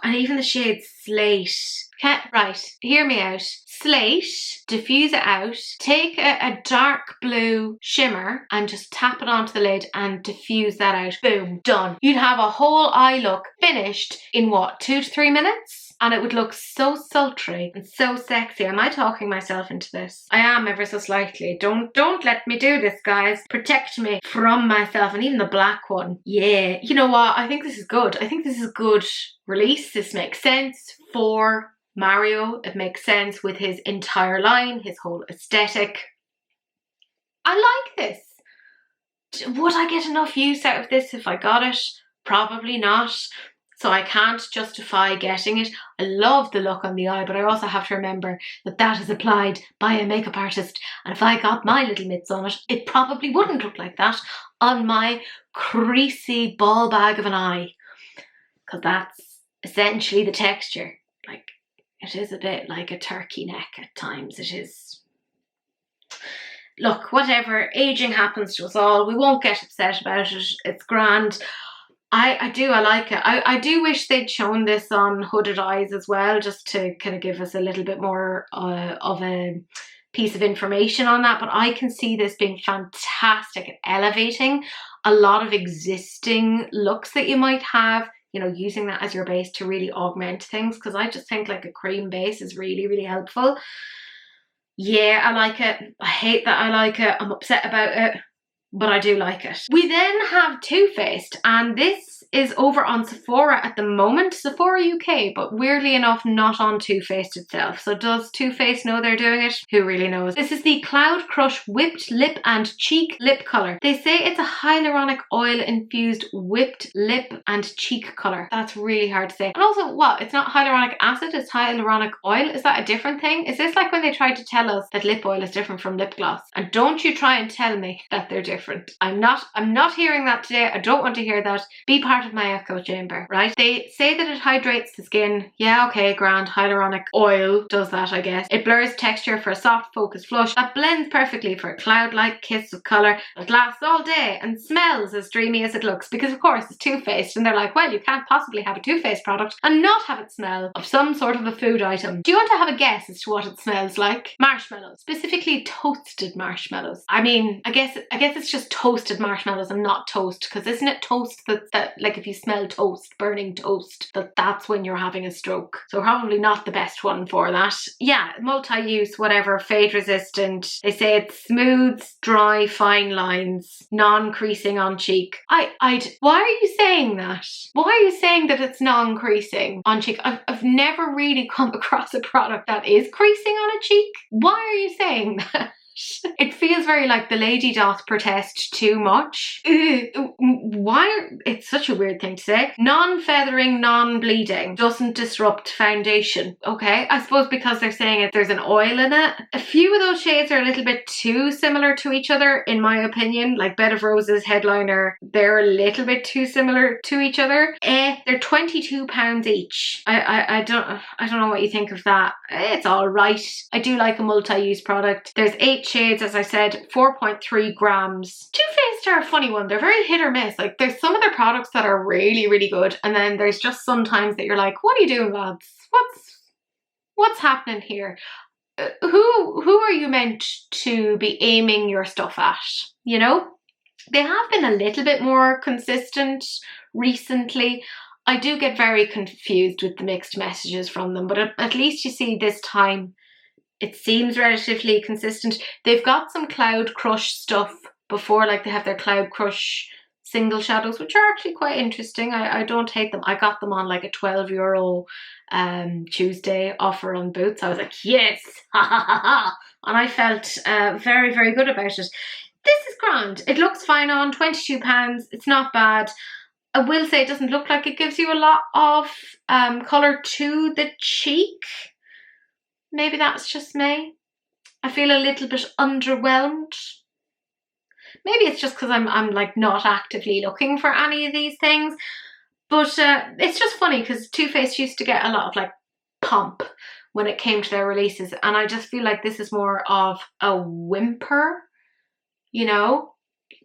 And even the shade Slate. Okay, right, hear me out. Slate, diffuse it out, take a dark blue shimmer and just tap it onto the lid and diffuse that out. Boom, done. You'd have a whole eye look finished in what, 2 to 3 minutes? And it would look so sultry and so sexy. Am I talking myself into this? I am, ever so slightly. Don't let me do this, guys. Protect me from myself. And even the black one. Yeah. You know what? I think this is good. I think this is a good release. This makes sense for Mario. It makes sense with his entire line, his whole aesthetic. I like this. Would I get enough use out of this if I got it? Probably not. So I can't justify getting it. I love the look on the eye, but I also have to remember that that is applied by a makeup artist. And if I got my little mitts on it, it probably wouldn't look like that on my creasy ball bag of an eye. Because that's essentially the texture. Like, it is a bit like a turkey neck at times. It is. Look, whatever. Aging happens to us all. We won't get upset about it. It's grand. I do, I like it. I do wish they'd shown this on hooded eyes as well, just to kind of give us a little bit more of a piece of information on that. But I can see this being fantastic at elevating a lot of existing looks that you might have, you know, using that as your base to really augment things, because I just think like a cream base is really, really helpful. Yeah, I like it. I hate that I like it. I'm upset about it, but I do like it. We then have Too Faced, and this is over on Sephora at the moment, Sephora UK, but weirdly enough not on Too Faced itself. So does Too Faced know they're doing it? Who really knows? This is the Cloud Crush Whipped Lip and Cheek Lip Colour. They say it's a hyaluronic oil infused whipped lip and cheek colour. That's really hard to say. And also, what? It's not hyaluronic acid, it's hyaluronic oil? Is that a different thing? Is this like when they tried to tell us that lip oil is different from lip gloss? And don't you try and tell me that they're different. I'm not hearing that today. I don't want to hear that. Be part of my echo chamber, right? They say that it hydrates the skin. Yeah, okay, grand. Hyaluronic oil does that, I guess. It blurs texture for a soft, focused flush that blends perfectly for a cloud-like kiss of colour that lasts all day and smells as dreamy as it looks, because of course it's Too Faced, and they're like, well, you can't possibly have a Too Faced product and not have it smell of some sort of a food item. Do you want to have a guess as to what it smells like? Marshmallows. Specifically toasted marshmallows. I mean, I guess it's just toasted marshmallows and not toast, because isn't it toast that like if you smell toast, burning toast, that's when you're having a stroke? So probably not the best one for that. Yeah, multi-use, whatever, fade resistant. They say it smooths dry fine lines, non-creasing on cheek. Why are you saying that? Why are you saying that it's non-creasing on cheek? I've never really come across a product that is creasing on a cheek. Why are you saying that? It feels very like the lady doth protest too much. It's such a weird thing to say. Non-feathering, non-bleeding, doesn't disrupt foundation. Okay, I suppose because they're saying there's an oil in it. A few of those shades are a little bbit too similar to each other, in my opinion. Like Bed of Roses, Headliner, they're a little bit too similar to each other. They're £22 each. I don't know what you think of that. It's all right. I do like a multi-use product. There's 8 shades, as I said, 4.3 grams. Too Faced are a funny one. They're very hit or miss. Like there's some of their products that are really, really good, and then there's just sometimes that you're like, what are you doing, lads? What's happening here? Who are you meant to be aiming your stuff at? You know? They have been a little bit more consistent recently. I do get very confused with the mixed messages from them, but at least you see this time it seems relatively consistent. They've got some Cloud Crush stuff before, like they have their Cloud Crush single shadows, which are actually quite interesting. I don't hate them. I got them on like a €12 Tuesday offer on Boots. I was like, yes, ha ha ha ha. And I felt very, very good about it. This is grand. It looks fine on, £22. It's not bad. I will say it doesn't look like it gives you a lot of colour to the cheek. Maybe that's just me. I feel a little bit underwhelmed. Maybe it's just because I'm like not actively looking for any of these things. But it's just funny because Too Faced used to get a lot of like pomp when it came to their releases, and I just feel like this is more of a whimper, you know?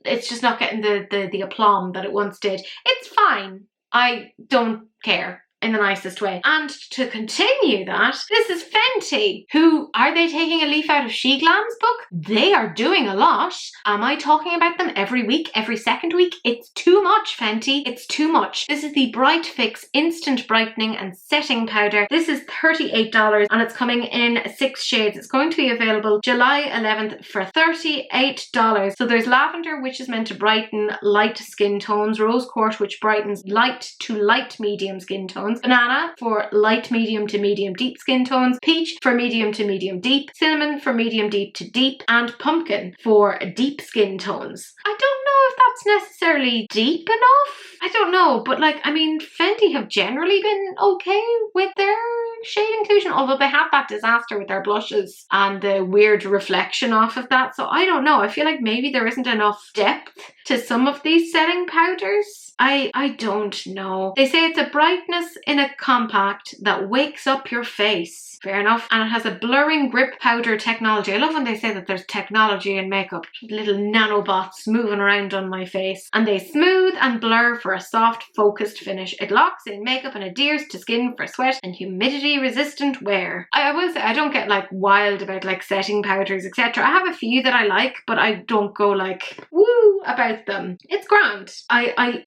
It's just not getting the aplomb that it once did. It's fine. I don't care. In the nicest way. And to continue that, this is Fenty. Who, are they taking a leaf out of SHEGLAM's book? They are doing a lot. Am I talking about them every week, every second week? It's too much, Fenty. It's too much. This is the Bright Fix Instant Brightening and Setting Powder. This is $38 and it's coming in 6 shades. It's going to be available July 11th for $38. So there's lavender, which is meant to brighten light skin tones, rose quartz, which brightens light to light medium skin tones, banana for light medium to medium deep skin tones, peach for medium to medium deep, cinnamon for medium deep to deep, and pumpkin for deep skin tones. I don't know if that's necessarily deep enough. I don't know, but like, I mean, Fenty have generally been okay with their shade inclusion, although they had that disaster with their blushes and the weird reflection off of that. So I don't know. I feel like maybe there isn't enough depth to some of these setting powders. I don't know. They say it's a brightness in a compact that wakes up your face. Fair enough. And it has a blurring grip powder technology. I love when they say that there's technology in makeup. Little nanobots moving around on my face. And they smooth and blur for a soft, focused finish. It locks in makeup and adheres to skin for sweat and humidity resistant wear. I will say I don't get like wild about like setting powders, etc. I have a few that I like, but I don't go like woo about them. It's grand. I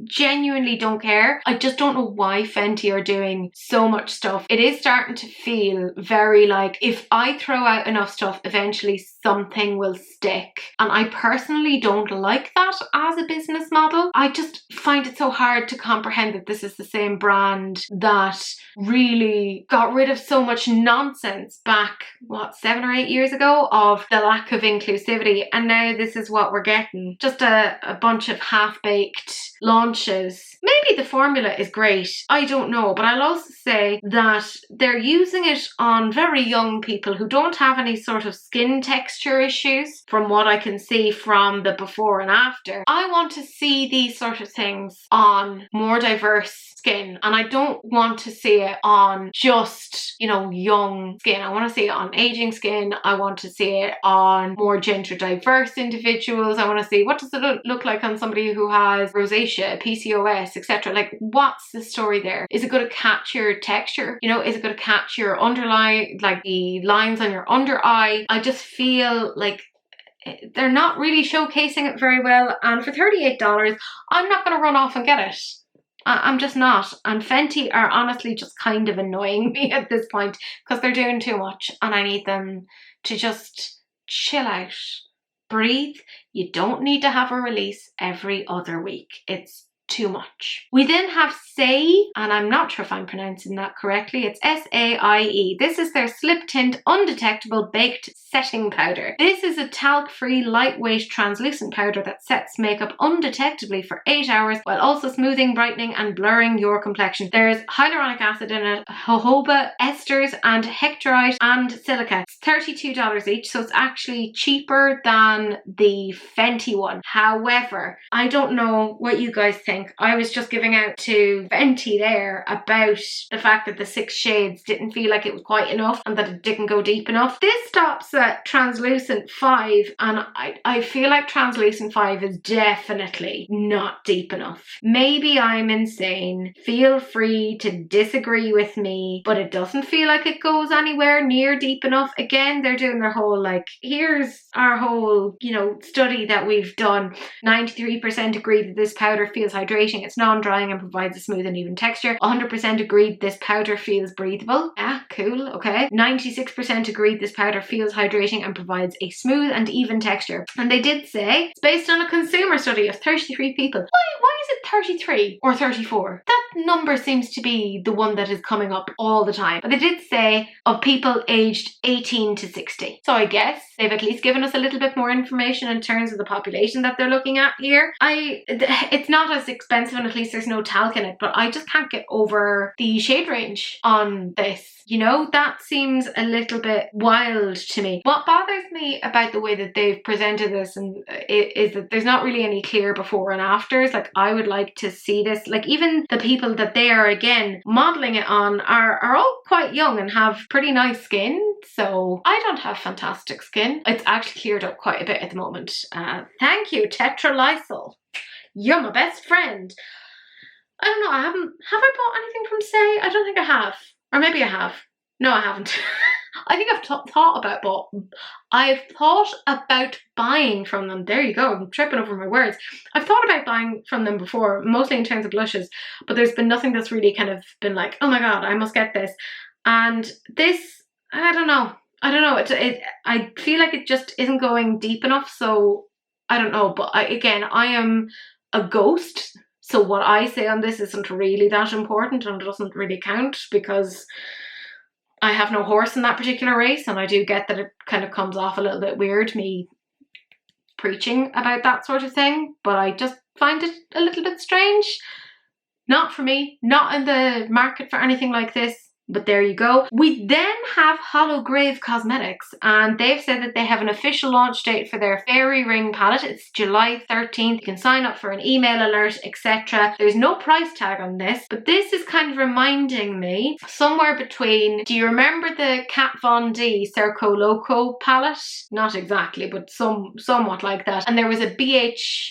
genuinely don't care. I just don't know why Fenty are doing so much stuff. It is starting to feel very like if I throw out enough stuff, eventually something will stick. And I personally don't like that as a business model. I just find it so hard to comprehend that this is the same brand that really got rid of so much nonsense back, what, 7 or 8 years ago, of the lack of inclusivity. And now this is what we're getting. Just a bunch of half-baked launches. Maybe the formula is great. I don't know. But I'll also say that they're using it on very young people who don't have any sort of skin texture issues from what I can see from the before and after. I want to see these sort of things on more diverse skin, and I don't want to see it on just, you know, young skin. I want to see it on aging skin. I want to see it on more gender diverse individuals. I want to see what does it look like on somebody who has rosacea, PCOS, etc. Like, what's the story there? Is it going to catch your texture? You know, is it going to catch your underline, like the lines on your under eye? I just feel like they're not really showcasing it very well, and for $38 I'm not going to run off and get it. I'm just not. And Fenty are honestly just kind of annoying me at this point because they're doing too much and I need them to just chill out, breathe. You don't need to have a release every other week. It's too much. We then have Saie, and I'm not sure if I'm pronouncing that correctly. It's S-A-I-E. This is their Slip Tint Undetectable Baked Setting Powder. This is a talc-free, lightweight, translucent powder that sets makeup undetectably for 8 hours while also smoothing, brightening, and blurring your complexion. There's hyaluronic acid in it, jojoba, esters, and hectorite, and silica. It's $32 each, so it's actually cheaper than the Fenty one. However, I don't know what you guys think. I was just giving out to Fenty there about the fact that the 6 shades didn't feel like it was quite enough and that it didn't go deep enough. This stops at translucent 5, and I feel like translucent 5 is definitely not deep enough. Maybe I'm insane. Feel free to disagree with me, but it doesn't feel like it goes anywhere near deep enough. Again, they're doing their whole like, here's our whole, you know, study that we've done. 93% agree that this powder feels hydrating, it's non-drying and provides a smooth and even texture. 100% agreed this powder feels breathable. Ah, cool, okay. 96% agreed this powder feels hydrating and provides a smooth and even texture. And they did say it's based on a consumer study of 33 people. Why is it 33 or 34? That number seems to be the one that is coming up all the time. But they did say of people aged 18 to 60. So I guess they've at least given us a little bit more information in terms of the population that they're looking at here. It's not as expensive, and at least there's no talc in it, but I just can't get over the shade range on this. You know, that seems a little bit wild to me. What bothers me about the way that they've presented this is that there's not really any clear before and afters. Like, I would like to see this. Like, even the people that they are again modeling it on are all quite young and have pretty nice skin. So I don't have fantastic skin. It's actually cleared up quite a bit at the moment. Thank you, Tetralysol. You're my best friend. I don't know, have I bought anything from Saie? I don't think I have. Or maybe I have. No, I haven't. I think I've thought about buying from them. There you go, I'm tripping over my words. I've thought about buying from them before, mostly in terms of blushes, but there's been nothing that's really kind of been like, oh my god, I must get this. And this, I don't know. I feel like it just isn't going deep enough, so I don't know. But I am a ghost, so what I say on this isn't really that important and doesn't really count because I have no horse in that particular race, and I do get that it kind of comes off a little bit weird, me preaching about that sort of thing, but I just find it a little bit strange. Not for me, not in the market for anything like this. But there you go. We then have Holograve Cosmetics, and they've said that they have an official launch date for their Faerie ring palette. It's July 13th. You can sign up for an email alert, etc. There's no price tag on this, but this is kind of reminding me somewhere between, do you remember the Kat Von D Circo Loco palette? Not exactly, but somewhat like that. And there was a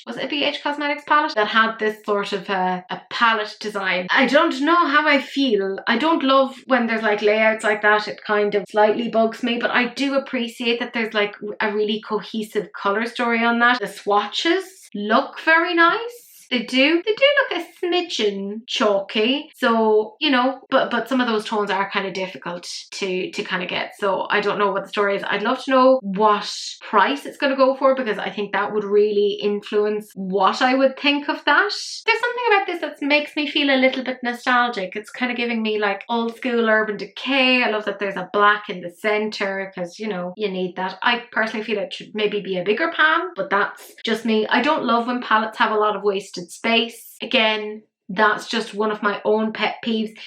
was it a BH Cosmetics palette that had this sort of a palette design. I don't know how I feel. I don't love when there's like layouts like that. It kind of slightly bugs me, but I do appreciate that there's like a really cohesive color story on that. The swatches look very nice. They do look a smidgen chalky, so you know, but some of those tones are kind of difficult to kind of get, so I don't know what the story is. I'd love to know what price it's going to go for, because I think that would really influence what I would think of that. There's something about this that makes me feel a little bit nostalgic. It's kind of giving me like old school Urban Decay. I love that there's a black in the center, because you know, you need that. I personally feel it should maybe be a bigger pan, but that's just me. I don't love when palettes have a lot of wasted space. Again, that's just one of my own pet peeves,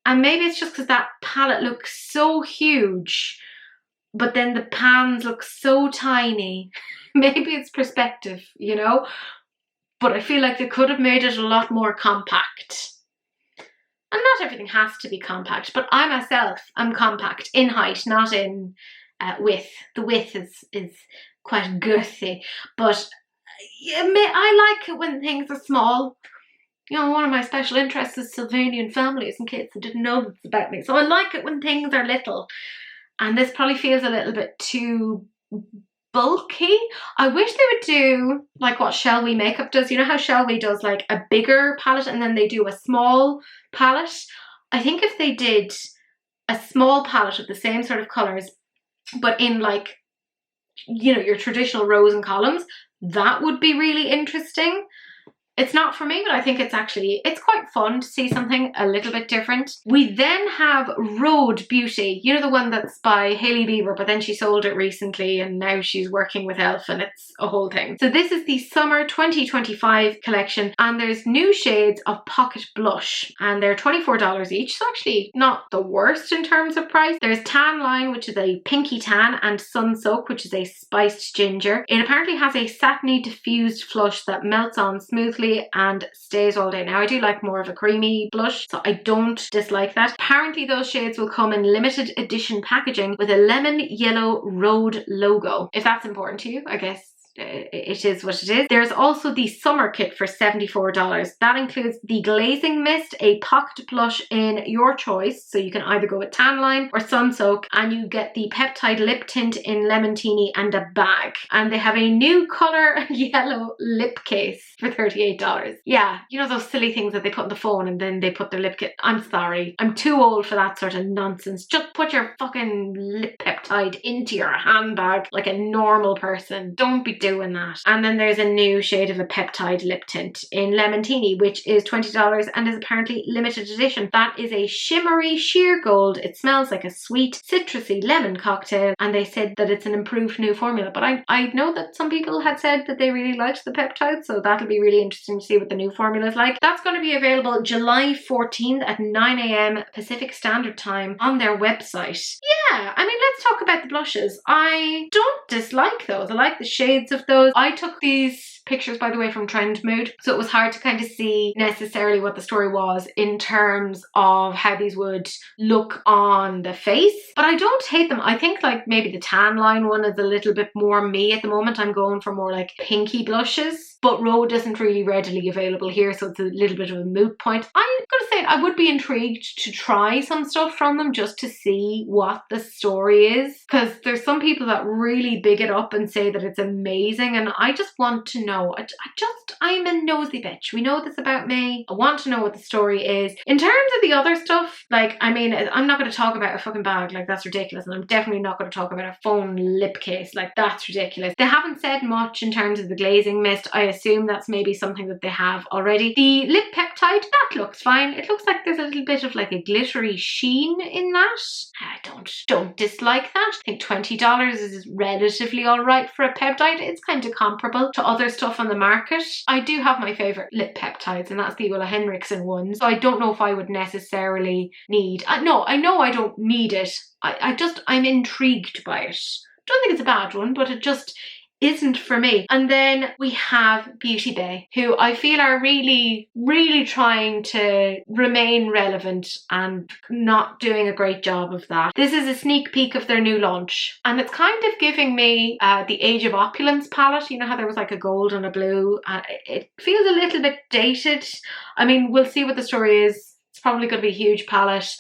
and maybe it's just because that palette looks so huge but then the pans look so tiny. Maybe it's perspective, you know, but I feel like they could have made it a lot more compact. And not everything has to be compact, but I myself am compact in height, not in width. The width is quite girthy, but I like it when things are small. You know, one of my special interests is Sylvanian families, in case they didn't know this about me. So I like it when things are little. And this probably feels a little bit too bulky. I wish they would do like what Shall We Makeup does. You know how Shall We does like a bigger palette and then they do a small palette? I think if they did a small palette of the same sort of colours, but in like, you know, your traditional rows and columns, that would be really interesting. It's not for me, but I think it's quite fun to see something a little bit different. We then have Rhode Beauty, you know, the one that's by Hailey Bieber, but then she sold it recently and now she's working with Älva and it's a whole thing. So this is the summer 2025 collection and there's new shades of Pocket Blush and they're $24 each, so actually not the worst in terms of price. There's Tan Line, which is a pinky tan, and Sun Soak, which is a spiced ginger. It apparently has a satiny diffused flush that melts on smoothly and stays all day. Now I do like more of a creamy blush, so I don't dislike that. Apparently those shades will come in limited edition packaging with a lemon yellow Rhode logo. If that's important to you, I guess it is what it is. There's also the summer kit for $74. That includes the glazing mist, a pocket blush in your choice, so you can either go with Tan Line or Sun Soak, and you get the peptide lip tint in Lemontini and a bag. And they have a new colour yellow lip case for $38. Yeah, you know those silly things that they put on the phone and then they put their lip kit. I'm sorry, I'm too old for that sort of nonsense. Just put your fucking lip peptide into your handbag like a normal person. Don't be doing that. And then there's a new shade of a peptide lip tint in Lemontini, which is $20 and is apparently limited edition. That is a shimmery sheer gold. It smells like a sweet citrusy lemon cocktail, and they said that it's an improved new formula, but I know that some people had said that they really liked the peptide, so that'll be really interesting to see what the new formula is like. That's going to be available July 14th at 9 AM Pacific Standard Time on their website. Yeah, I mean, let's talk about the blushes. I don't dislike those. I like the shades of those. I took these pictures, by the way, from Trend Mood, so it was hard to kind of see necessarily what the story was in terms of how these would look on the face, but I don't hate them. I think like maybe the Tan Line one is a little bit more me at the moment. I'm going for more like pinky blushes, but Rhode isn't really readily available here, so it's a little bit of a moot point. I'm gonna say I would be intrigued to try some stuff from them just to see what the story is, because there's some people that really big it up and say that it's amazing, and I just want to know. I'm a nosy bitch. We know this about me. I want to know what the story is. In terms of the other stuff, like, I mean, I'm not going to talk about a fucking bag, like that's ridiculous, and I'm definitely not going to talk about a phone lip case, like that's ridiculous. They haven't said much in terms of the glazing mist. I assume that's maybe something that they have already. The lip peptide, that looks fine. It looks like there's a little bit of like a glittery sheen in that. I don't dislike that. I think $20 is relatively all right for a peptide. It's kind of comparable to other stuff on the market. I do have my favorite lip peptides, and that's the Ulla Henriksen one. So I don't know if I would necessarily need, no, I know I don't need it. I'm intrigued by it. Don't think it's a bad one, but it just isn't for me. And then we have Beauty Bay, who I feel are really, really trying to remain relevant and not doing a great job of that. This is a sneak peek of their new launch, and it's kind of giving me the Age of Opulence palette. You know how there was like a gold and a blue? It feels a little bit dated. I mean, we'll see what the story is. It's probably going to be a huge palette,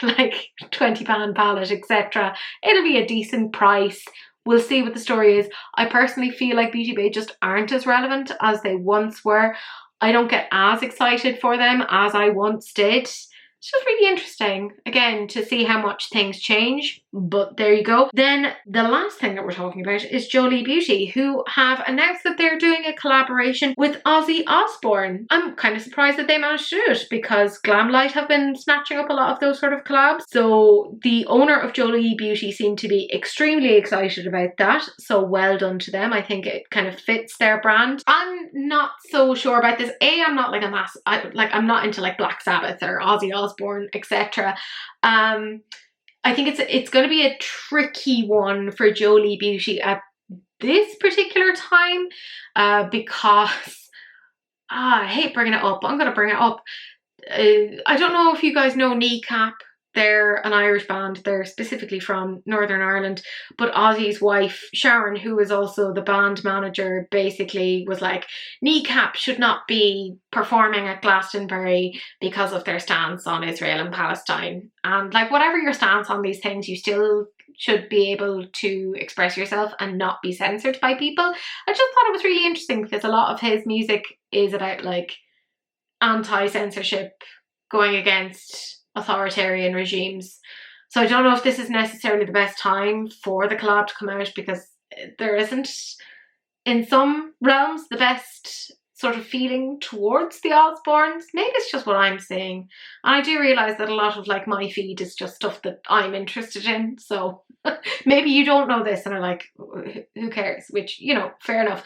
like £20 palette, etc. It'll be a decent price. We'll see what the story is. I personally feel like Beauty Bay just aren't as relevant as they once were. I don't get as excited for them as I once did. It's just really interesting, again, to see how much things change, but there you go. Then the last thing that we're talking about is Jolie Beauty, who have announced that they're doing a collaboration with Ozzy Osbourne. I'm kind of surprised that they managed to do it, because Glamlight have been snatching up a lot of those sort of collabs. So the owner of Jolie Beauty seemed to be extremely excited about that, so well done to them. I think it kind of fits their brand. I'm not so sure about this. I'm not like I'm not into like Black Sabbath or Ozzy Osbourne, etc. I think it's going to be a tricky one for Jolie Beauty at this particular time, because I hate bringing it up, but I'm going to bring it up. I don't know if you guys know Kneecap. They're an Irish band. They're specifically from Northern Ireland, but Ozzy's wife Sharon, who is also the band manager, basically was like, Kneecap should not be performing at Glastonbury because of their stance on Israel and Palestine. And like, whatever your stance on these things, you still should be able to express yourself and not be censored by people. I just thought it was really interesting, because a lot of his music is about like anti-censorship, going against authoritarian regimes. So I don't know if this is necessarily the best time for the collab to come out, because there isn't, in some realms, the best sort of feeling towards the Osbournes. Maybe it's just what I'm seeing. And I do realise that a lot of like my feed is just stuff that I'm interested in. So maybe you don't know this and are like, who cares? Which, you know, fair enough.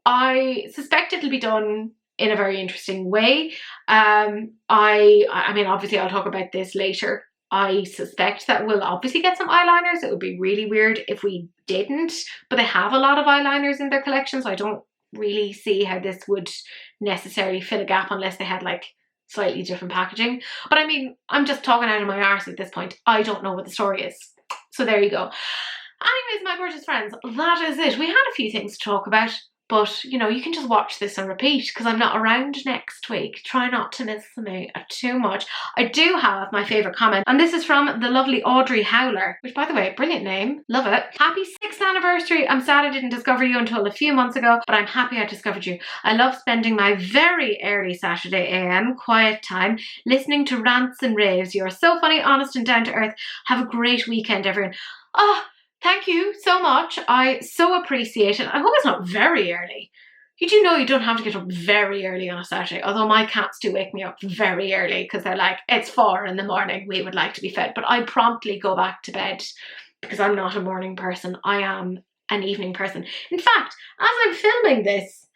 I suspect it'll be done in a very interesting way. I mean, obviously I'll talk about this later. I suspect that we'll obviously get some eyeliners. It would be really weird if we didn't, but they have a lot of eyeliners in their collection, so I don't really see how this would necessarily fill a gap unless they had like slightly different packaging. But I mean, I'm just talking out of my arse at this point. I don't know what the story is. So there you go. Anyways, my gorgeous friends, that is it. We had a few things to talk about, but, you know, you can just watch this and repeat, because I'm not around next week. Try not to miss me too much. I do have my favourite comment, and this is from the lovely Audrey Howler, which, by the way, brilliant name. Love it. Happy 6th anniversary. I'm sad I didn't discover you until a few months ago, but I'm happy I discovered you. I love spending my very early Saturday AM quiet time listening to rants and raves. You are so funny, honest, and down to earth. Have a great weekend, everyone. Oh, thank you so much. I so appreciate it. I hope it's not very early. You do know you don't have to get up very early on a Saturday, although my cats do wake me up very early, because they're like, it's 4 in the morning, we would like to be fed. But I promptly go back to bed, because I'm not a morning person. I am an evening person. In fact, as I'm filming this,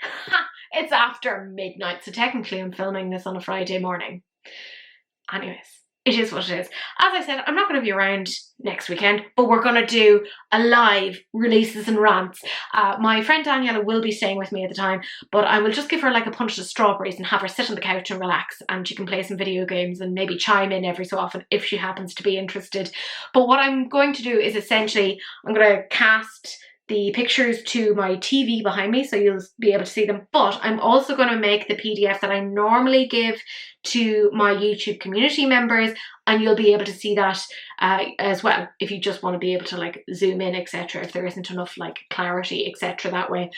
it's after midnight, so technically I'm filming this on a Friday morning. Anyways, it is what it is. As I said, I'm not going to be around next weekend, but we're going to do a live releases and rants. My friend Daniela will be staying with me at the time, but I will just give her like a punch of strawberries and have her sit on the couch and relax, and she can play some video games and maybe chime in every so often if she happens to be interested. But what I'm going to do is essentially, I'm going to cast the pictures to my TV behind me, so you'll be able to see them. But I'm also going to make the PDF that I normally give to my YouTube community members, and you'll be able to see that as well, if you just want to be able to like zoom in, etc., if there isn't enough like clarity, etc., that way.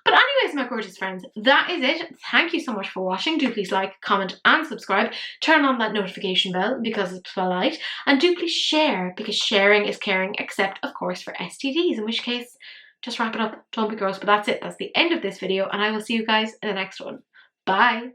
But anyways, my gorgeous friends, that is it. Thank you so much for watching. Do please like, comment, and subscribe. Turn on that notification bell because it's polite, and do please share, because sharing is caring, except of course for STDs, in which case just wrap it up. Don't be gross. But that's it. That's the end of this video, and I will see you guys in the next one. Bye.